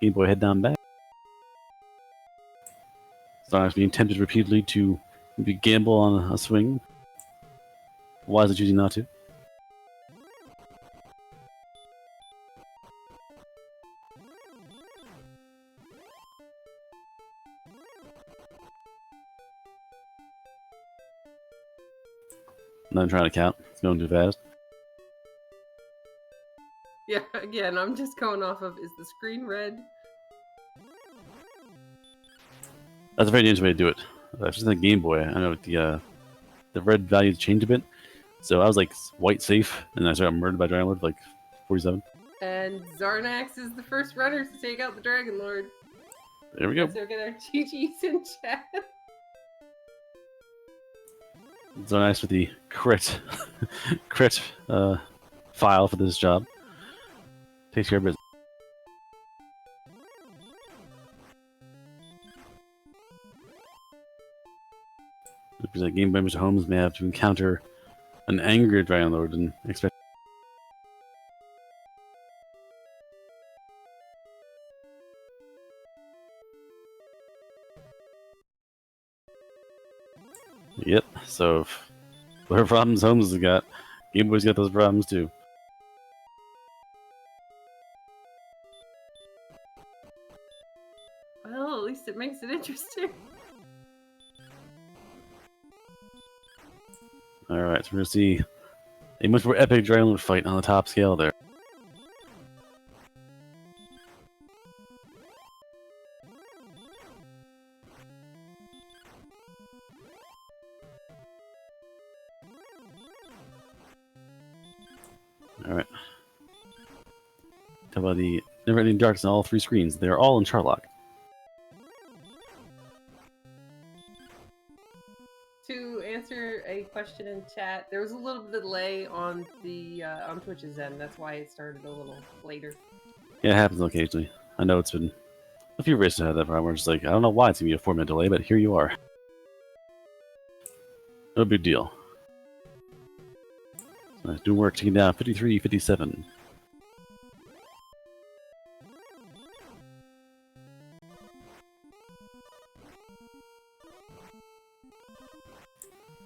[SPEAKER 1] Game Boy head down back. Starks being tempted repeatedly to maybe gamble on a swing. Why is it choosing not to? Not trying to count. It's going too fast.
[SPEAKER 2] Yeah, again, I'm just going off of, is the screen red?
[SPEAKER 1] That's a very dangerous way to do it. Just in the Game Boy, I know the red values changed a bit. So I was like white safe, and I started murdered by Dragon Lord like 47.
[SPEAKER 2] And Zarnax is the first runner to take out the Dragon Lord.
[SPEAKER 1] There we go.
[SPEAKER 2] So get our GG's in chat.
[SPEAKER 1] So nice with the crit file for this job. Takes care of business. Because that Game Boy MisterHomes may have to encounter an angry Dragon Lord and expect. Yep, so whatever problems Holmes has got, Game Boy's got those problems too.
[SPEAKER 2] Well, at least it makes it interesting.
[SPEAKER 1] Alright, so we're gonna see a much more epic Dragon Lord fight on the top scale there. Alright. Talk about the never-ending darkness on all three screens. They are all in Charlock.
[SPEAKER 2] To answer a question in chat, there was a little bit of delay on the on Twitch's end. That's why it started a little later.
[SPEAKER 1] Yeah, it happens occasionally. I know it's been a few races that have that problem. We're just like, I don't know why it's gonna be a 4-minute delay, but here you are. No big deal. So nice doing work, taking down 53, 57.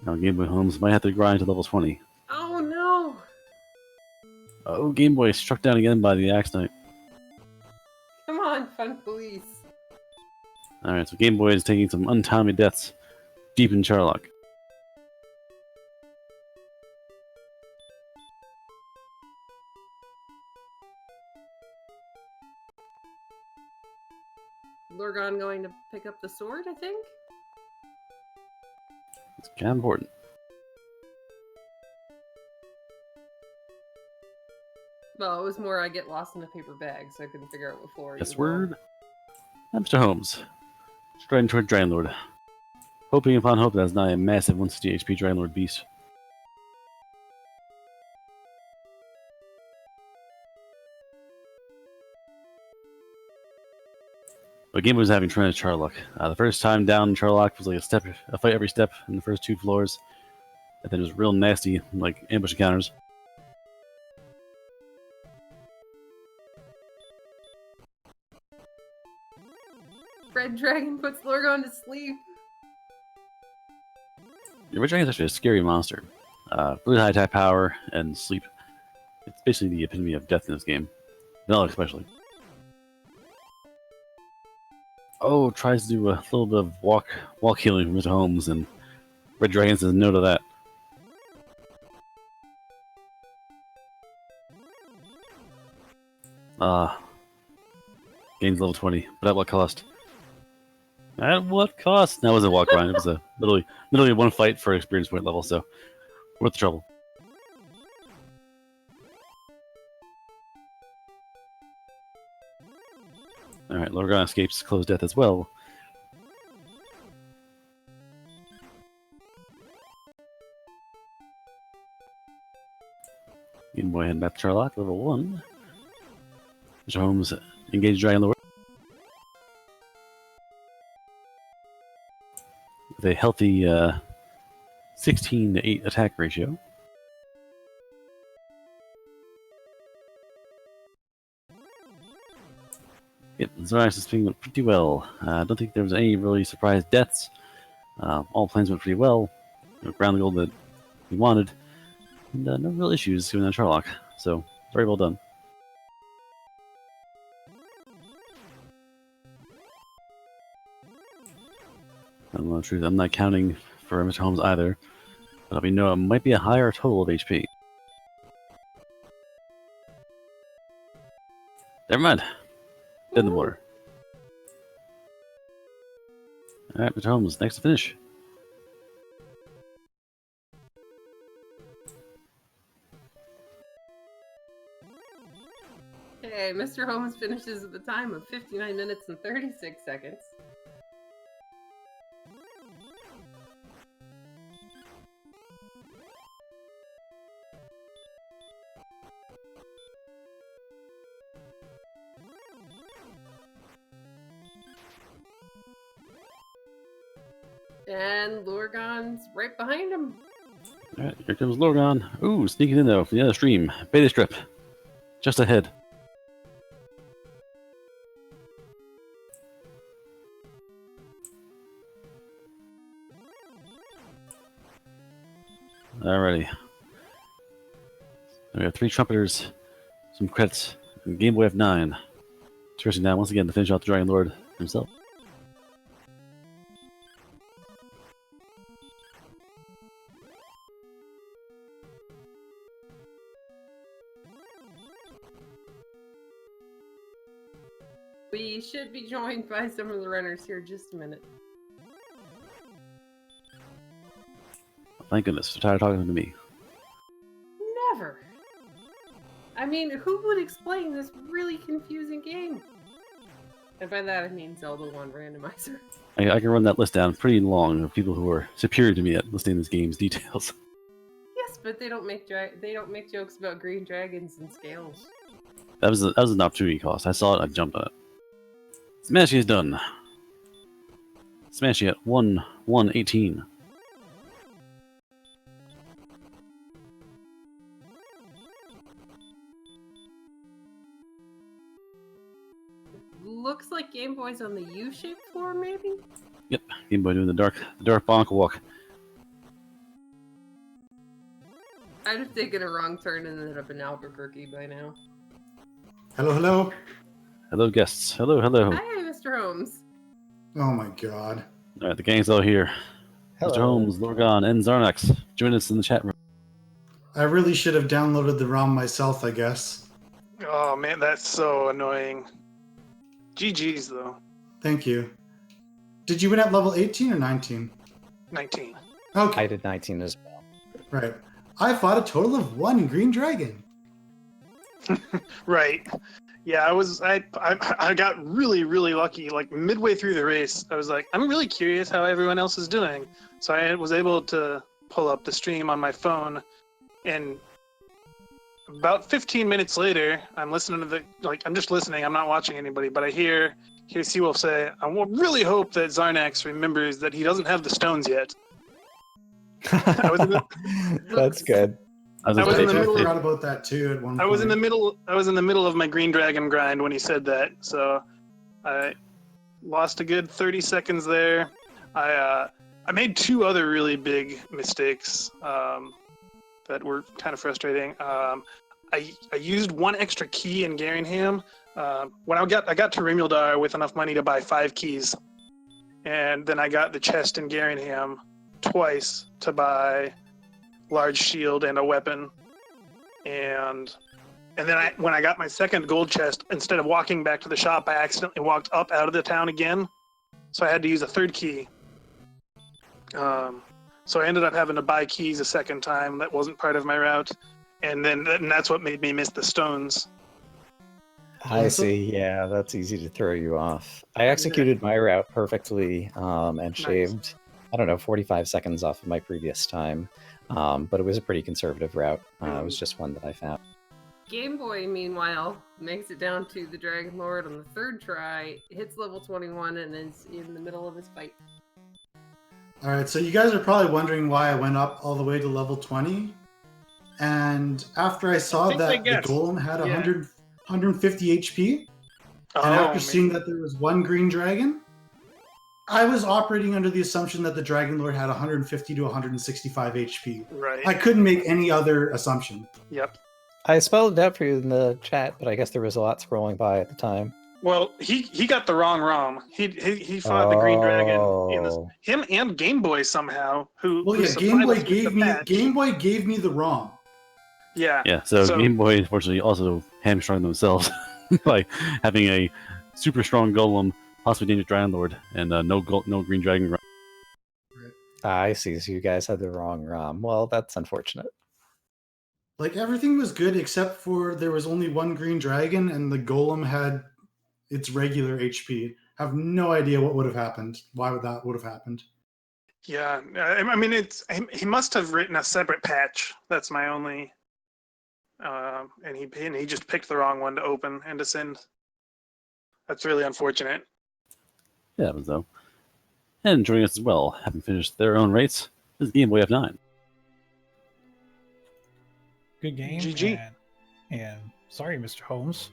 [SPEAKER 1] Now Game Boy Holmes might have to grind to level 20.
[SPEAKER 2] Oh no!
[SPEAKER 1] Oh, Game Boy struck down again by the Axe Knight.
[SPEAKER 2] Come on, Fun Police.
[SPEAKER 1] Alright, so Game Boy is taking some untimely deaths deep in Charlock.
[SPEAKER 2] Lorgon going to pick up the sword, I think?
[SPEAKER 1] It's kind of important.
[SPEAKER 2] Well, it was more I get lost in a paper bag, so I couldn't figure out what floor he was
[SPEAKER 1] Yes,
[SPEAKER 2] on.
[SPEAKER 1] word. MisterHomes. Striding toward Dragon Lord. Hoping upon hope that is not a massive 160 HP Dragon Lord beast. But Game Boy was having tremendous Charlock. The first time down Charlock was like a fight every step in the first 2 floors. And then it was real nasty, like ambush encounters.
[SPEAKER 2] Red Dragon puts Lorgon to sleep.
[SPEAKER 1] The Red Dragon is actually a scary monster. Really high attack power and sleep. It's basically the epitome of death in this game. Vanilla especially. Oh, tries to do a little bit of walk healing from MisterHomes, and Red Dragon says no to that. Gains level 20, but at what cost? At what cost? That was a walk grind. It was a literally one fight for experience point level, so worth the trouble. Alright, Lorgon escapes close death as well. Game Boy heading back to Charlotte, level 1. MisterHomes engage Dragon Lord with a healthy 16-8 attack ratio. Yep, Zarnax is went pretty well. I don't think there was any really surprise deaths. All plans went pretty well. Ground the gold that we wanted. And no real issues going on Charlock. So, very well done. I don't know the truth. I'm not counting for MisterHomes either. But we know it might be a higher total of HP. Never mind. Dead in the water. Alright, MisterHomes, next to finish.
[SPEAKER 2] Okay, MisterHomes finishes at the time of 59 minutes and 36 seconds. And Lorgon's right behind him.
[SPEAKER 1] Alright, here comes Lorgon. Ooh, sneaking in though from the other stream. Beta strip. Just ahead. Alrighty. We have 3 trumpeters, some credits, and Game Boy F9. Trusting down once again to finish off the Dragon Lord himself.
[SPEAKER 2] We should be joined by some of the runners here in just a minute.
[SPEAKER 1] Thank goodness, I'm tired of talking to me.
[SPEAKER 2] Never. I mean, who would explain this really confusing game? And by that I mean Zelda 1 Randomizer.
[SPEAKER 1] I can run that list down pretty long of people who are superior to me at listing this game's details.
[SPEAKER 2] Yes, but they don't make jokes about green dragons and scales.
[SPEAKER 1] That was an opportunity cost. I saw it, I jumped on it. Smashy is done. Smashy at 1-1-18.
[SPEAKER 2] Looks like Game Boy's on the U-shaped floor, maybe?
[SPEAKER 1] Yep, Game Boy doing the dark bonk walk.
[SPEAKER 2] I'd have taken a wrong turn and ended up in Albuquerque by now.
[SPEAKER 3] Hello, hello.
[SPEAKER 1] Hello, guests. Hello, hello.
[SPEAKER 2] Hi, MisterHomes.
[SPEAKER 3] Oh my god.
[SPEAKER 1] All right, the gang's all here.
[SPEAKER 4] Hello.
[SPEAKER 1] MisterHomes, Lorgon, and Zarnax. Join us in the chat room.
[SPEAKER 3] I really should have downloaded the ROM myself, I guess.
[SPEAKER 4] Oh man, that's so annoying. GG's though.
[SPEAKER 3] Thank you. Did you win at level 18 or 19?
[SPEAKER 4] 19.
[SPEAKER 3] Okay,
[SPEAKER 5] I did 19 as well.
[SPEAKER 3] right. I fought a total of 1 green dragon.
[SPEAKER 4] Right. Yeah, I got really lucky. Like midway through the race, I was like, I'm really curious how everyone else is doing. So I was able to pull up the stream on my phone, and about 15 minutes later, I'm listening to I'm just listening. I'm not watching anybody, but I hear Seawolf say, I really hope that Zarnax remembers that he doesn't have the stones yet.
[SPEAKER 5] That's good.
[SPEAKER 4] I was in the
[SPEAKER 3] I
[SPEAKER 4] middle.
[SPEAKER 3] forgot about that too at one point.
[SPEAKER 4] I was in the middle of my green dragon grind when he said that, so I lost a good 30 seconds there. I made 2 other really big mistakes that were kind of frustrating. I used 1 extra key in Garingham. When I got to Rimildar with enough money to buy 5 keys, and then I got the chest in Garingham twice to buy large shield and a weapon, and And then when I got my second gold chest, instead of walking back to the shop, I accidentally walked up out of the town again. So I had to use a third key. So I ended up having to buy keys a second time. That wasn't part of my route. And that's what made me miss the stones.
[SPEAKER 5] I see. Yeah, that's easy to throw you off. I executed my route perfectly and shaved, I don't know, 45 seconds off of my previous time. But it was a pretty conservative route. It was just one that I found.
[SPEAKER 2] Game Boy, meanwhile, makes it down to the Dragon Lord on the third try, hits level 21, and is in the middle of his fight.
[SPEAKER 3] All right, so you guys are probably wondering why I went up all the way to level 20. And after I saw that the golem had 150 HP, and after seeing that there was one green dragon, I was operating under the assumption that the Dragon Lord had 150 to 165 HP.
[SPEAKER 4] Right.
[SPEAKER 3] I couldn't make any other assumption.
[SPEAKER 4] Yep.
[SPEAKER 5] I spelled it out for you in the chat, but I guess there was a lot scrolling by at the time.
[SPEAKER 4] Well, he got the wrong ROM. He fought the green dragon in this, him and Game Boy somehow.
[SPEAKER 3] Game Boy gave me the ROM.
[SPEAKER 4] Yeah.
[SPEAKER 1] Yeah. So Game Boy unfortunately also hamstrung themselves by having a super strong golem, possibly dangerous Dragon Lord, and no green dragon.
[SPEAKER 5] I see. So you guys had the wrong ROM. Well, that's unfortunate.
[SPEAKER 3] Like, everything was good except for there was only one green dragon and the golem had its regular HP. I have no idea what would have happened. Why that would have happened.
[SPEAKER 4] Yeah, I mean, he must have written a separate patch. That's my only... and he just picked the wrong one to open and to send. That's really unfortunate.
[SPEAKER 1] Yeah, it was though. And joining us as well, having finished their own rates, is Game Boy F9.
[SPEAKER 6] Good game.
[SPEAKER 4] GG.
[SPEAKER 6] And sorry, Mr. Holmes.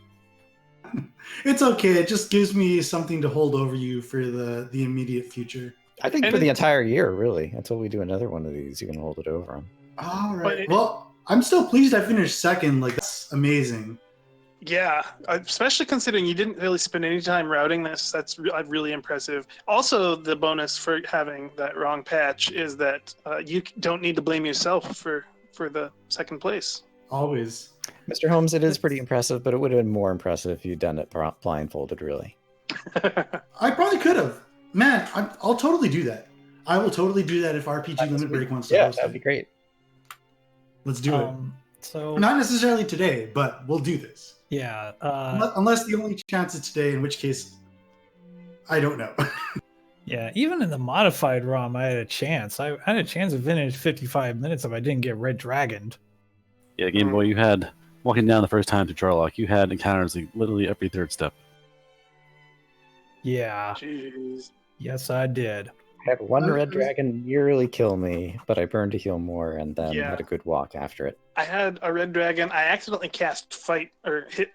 [SPEAKER 3] It's okay. It just gives me something to hold over you for the immediate future.
[SPEAKER 5] I think for the entire year, really, until we do another one of these, you can hold it over them.
[SPEAKER 3] All right. Well, I'm still pleased I finished second. Like, that's amazing.
[SPEAKER 4] Yeah, especially considering you didn't really spend any time routing this. That's really impressive. Also, the bonus for having that wrong patch is that you don't need to blame yourself for the second place.
[SPEAKER 3] Always.
[SPEAKER 5] Mr. Holmes, it is pretty impressive, but it would have been more impressive if you'd done it blindfolded, really.
[SPEAKER 3] I probably could have. Man, I'll totally do that. I will totally do that if RPG Limit Break wants to host it.
[SPEAKER 5] That'd be great.
[SPEAKER 3] Let's do it.
[SPEAKER 6] So
[SPEAKER 3] not necessarily today, but we'll do this.
[SPEAKER 6] Yeah.
[SPEAKER 3] Unless the only chance is today, in which case, I don't know.
[SPEAKER 6] Yeah, even in the modified ROM, I had a chance. I had a chance to finish 55 minutes if I didn't get red dragoned.
[SPEAKER 1] Yeah, Game Boy, you had, walking down the first time to Charlock, you had encounters like literally every third step.
[SPEAKER 6] Yeah.
[SPEAKER 4] Jeez.
[SPEAKER 6] Yes, I did.
[SPEAKER 5] I had one red dragon nearly kill me, but I burned to heal more and then had a good walk after it.
[SPEAKER 4] I had a red dragon. I accidentally cast fight or hit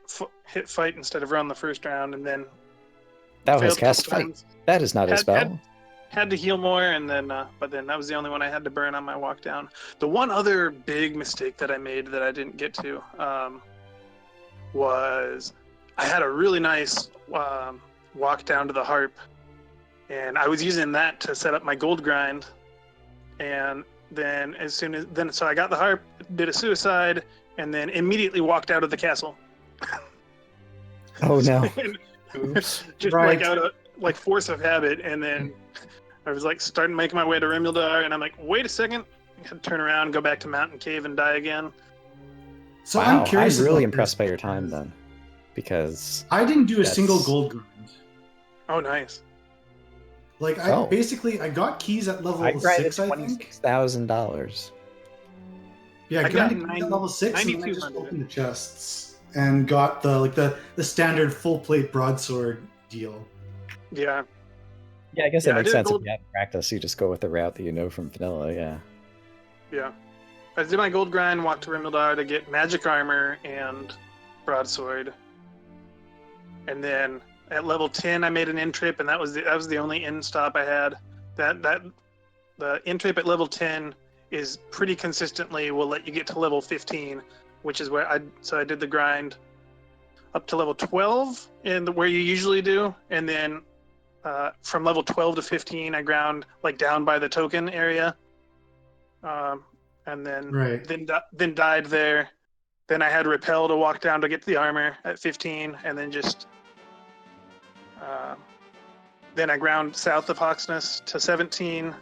[SPEAKER 4] fight instead of run the first round, and then
[SPEAKER 5] that was cast fight. That is not a spell.
[SPEAKER 4] Had to heal more, and then but then that was the only one I had to burn on my walk down. The one other big mistake that I made that I didn't get to was I had a really nice walk down to the harp, and I was using that to set up my gold grind, and then so I got the harp, did a suicide, and then immediately walked out of the castle.
[SPEAKER 5] Oh no.
[SPEAKER 6] Oops.
[SPEAKER 4] Just like out of like force of habit, and then I was like starting to make my way to Rimildar, and I'm like, wait a second, I had to turn around, go back to Mountain Cave, and die again.
[SPEAKER 3] So
[SPEAKER 5] wow,
[SPEAKER 3] I'm curious.
[SPEAKER 5] I'm really impressed by your time then, because
[SPEAKER 3] I didn't do a single gold grind.
[SPEAKER 4] Oh, nice.
[SPEAKER 3] Like I got keys at level 6. I think
[SPEAKER 5] $26,000.
[SPEAKER 3] Yeah, I got keys at level 6, and then I just opened the chests and got the standard full plate broadsword deal.
[SPEAKER 4] Yeah.
[SPEAKER 5] Yeah, I guess that makes sense. If you haven't practiced, you just go with the route that you know from vanilla,
[SPEAKER 4] Yeah. I did my gold grind, walked to Rimildar to get magic armor and broadsword. And then at level 10 I made an in trip, and that was the only in stop I had. The in trip at level 10 is pretty consistently will let you get to level 15, which is where I did the grind up to level 12 where you usually do, and then from level 12 to 15 I ground like down by the token area, and then died there, Then I had rappel to walk down to get to the armor at 15, and then just then I ground south of Hawksness to 17,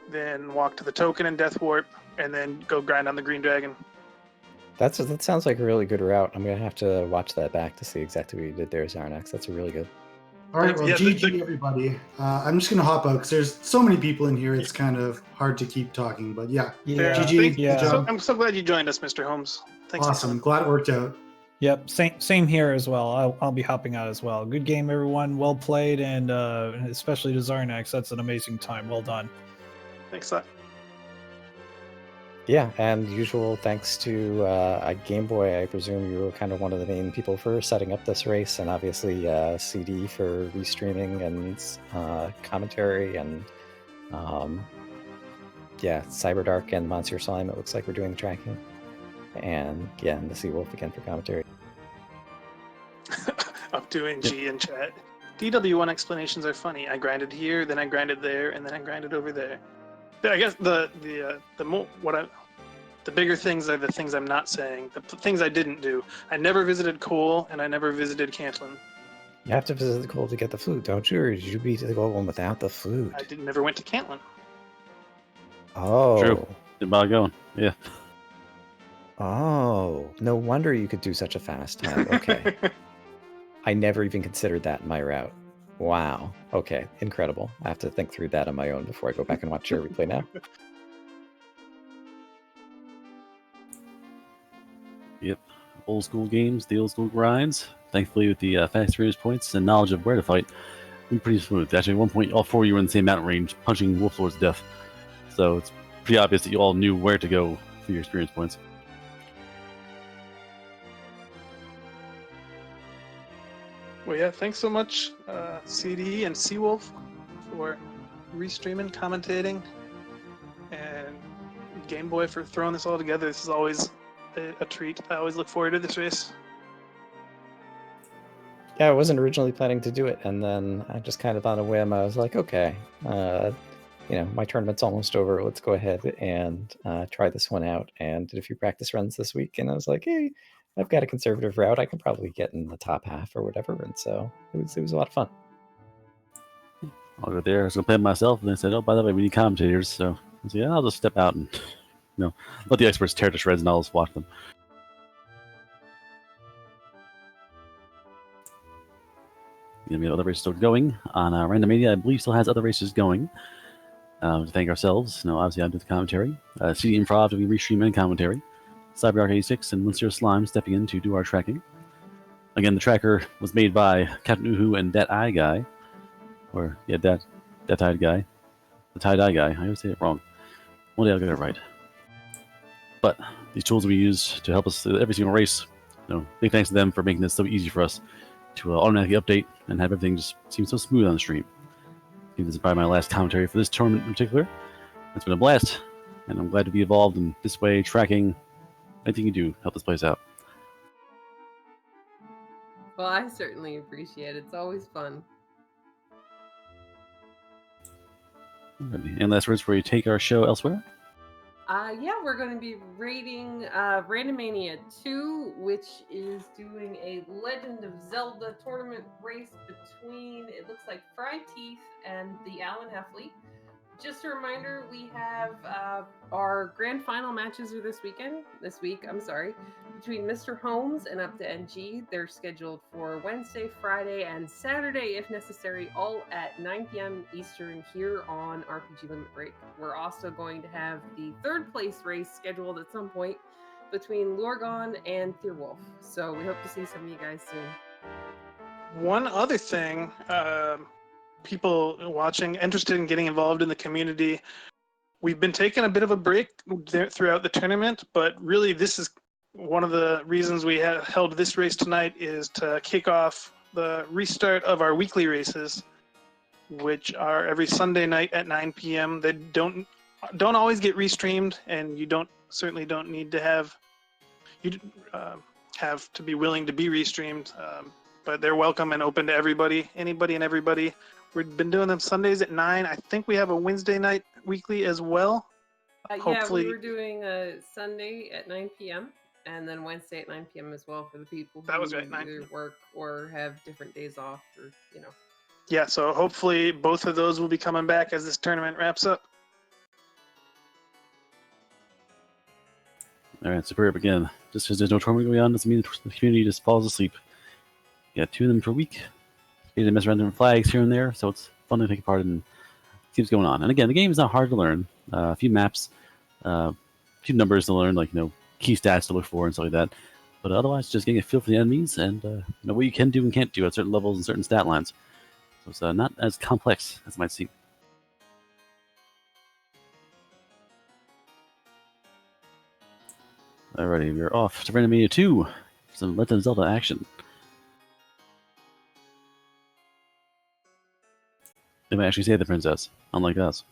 [SPEAKER 4] then walk to the token and Death Warp, and then go grind on the Green Dragon.
[SPEAKER 5] That sounds like a really good route. I'm gonna have to watch that back to see exactly what you did there, Zarnax. That's a really good.
[SPEAKER 3] All right, well,
[SPEAKER 4] Yeah,
[SPEAKER 3] GG everybody. I'm just gonna hop out because there's so many people in here. It's kind of hard to keep talking, but yeah, GG. Good job.
[SPEAKER 4] I'm so glad you joined us, Mr. Holmes. Thanks.
[SPEAKER 3] Awesome. Glad it worked out.
[SPEAKER 6] Yep, same here as well. I'll be hopping out as well. Good game, everyone. Well played, and especially to Zarnax. That's an amazing time. Well done.
[SPEAKER 4] Thanks a lot.
[SPEAKER 5] Yeah, and usual thanks to Game Boy. I presume you were kind of one of the main people for setting up this race, and obviously CD for restreaming and commentary, and yeah, Cyberdark and Monsieur Slime. It looks like we're doing the tracking, and yeah, and the Seawolf again for commentary.
[SPEAKER 4] Up doing G in chat. DW1 explanations are funny. I grinded here, then I grinded there, and then I grinded over there. I guess the bigger things are the things I'm not saying. The things I didn't do. I never visited Cole, and I never visited Cantlin.
[SPEAKER 5] You have to visit the Cole to get the flute, don't you? Or did you beat the Gold One without the flute?
[SPEAKER 4] I never went to Cantlin.
[SPEAKER 5] Oh.
[SPEAKER 1] True. Good about going. Yeah.
[SPEAKER 5] Oh. No wonder you could do such a fast time. Okay. I never even considered that in my route. Wow. Okay. Incredible. I have to think through that on my own before I go back and watch your replay now.
[SPEAKER 1] Yep. Old school games, the old school grinds. Thankfully, with the fast experience points and knowledge of where to fight, been pretty smooth. Actually, at one point, all four of you were in the same mountain range, punching wolf lords to death. So it's pretty obvious that you all knew where to go for your experience points.
[SPEAKER 4] Well, yeah, thanks so much, CD and Seawolf, for restreaming, commentating, and Game Boy for throwing this all together. This is always a treat. I always look forward to this race.
[SPEAKER 5] Yeah, I wasn't originally planning to do it, and then I just kind of on a whim, I was like, okay, my tournament's almost over. Let's go ahead and try this one out, and did a few practice runs this week, and I was like, hey, I've got a conservative route. I can probably get in the top half or whatever, and so it was a lot of fun.
[SPEAKER 1] I'll go there. I was going to play myself, and they said, oh, by the way, we need commentators. So I said, yeah, I'll just step out and let the experts tear to shreds, and I'll just watch them. We have other races still going on Randomizer. I believe still has other races going. To thank ourselves. Obviously, I do the commentary. cdinprov doing restream and commentary. CyberArk 86 and Monsieur Slime stepping in to do our tracking. Again, the tracker was made by Captain Uhu and That Eye Guy. Or, yeah, That Eyed Guy. The Tie-Dye Guy. I always say it wrong. One day I'll get it right. But these tools we use to help us through every single race, big thanks to them for making this so easy for us to automatically update and have everything just seem so smooth on the stream. I think this is probably my last commentary for this tournament in particular. It's been a blast, and I'm glad to be involved in this way, tracking anything you do, help this place out.
[SPEAKER 2] Well, I certainly appreciate it. It's always fun.
[SPEAKER 1] And last words before you take our show elsewhere?
[SPEAKER 2] Yeah, we're going to be rating Randomania 2, which is doing a Legend of Zelda tournament race between, it looks like, Fry Teeth and the Allen Heffley. Just a reminder, we have our grand final matches are this week, between MisterHomes and Up to NG. They're scheduled for Wednesday, Friday, and Saturday, if necessary, all at 9 p.m. Eastern here on RPG Limit Break. We're also going to have the third place race scheduled at some point between Lorgon and Thierwolf. So we hope to see some of you guys soon.
[SPEAKER 4] One other thing, people watching, interested in getting involved in the community, we've been taking a bit of a break throughout the tournament, but really this is one of the reasons we held this race tonight is to kick off the restart of our weekly races, which are every Sunday night at 9 p.m. They don't always get restreamed, and you certainly don't need to have to be willing to be restreamed, but they're welcome and open to everybody, anybody and everybody. We've been doing them Sundays at 9. I think we have a Wednesday night weekly as well.
[SPEAKER 2] Yeah, we were doing a Sunday at 9 p.m. and then Wednesday at 9 p.m. as well for the people who
[SPEAKER 4] That was right, 9
[SPEAKER 2] either
[SPEAKER 4] p.m.
[SPEAKER 2] work or have different days off, or
[SPEAKER 4] Yeah, so hopefully both of those will be coming back as this tournament wraps up.
[SPEAKER 1] All right, superb again. Just because there's no tournament going on doesn't mean the community just falls asleep. You got 2 of them per week. You mess around different flags here and there, so it's fun to take part in. Keeps going on. And again, the game is not hard to learn. A few maps, a few numbers to learn, like key stats to look for and stuff like that. But otherwise, just getting a feel for the enemies and know what you can do and can't do at certain levels and certain stat lines. So it's not as complex as it might seem. Alrighty, we're off to Randomizer 2 for some Legend of Zelda action. They might actually save the princess, unlike us.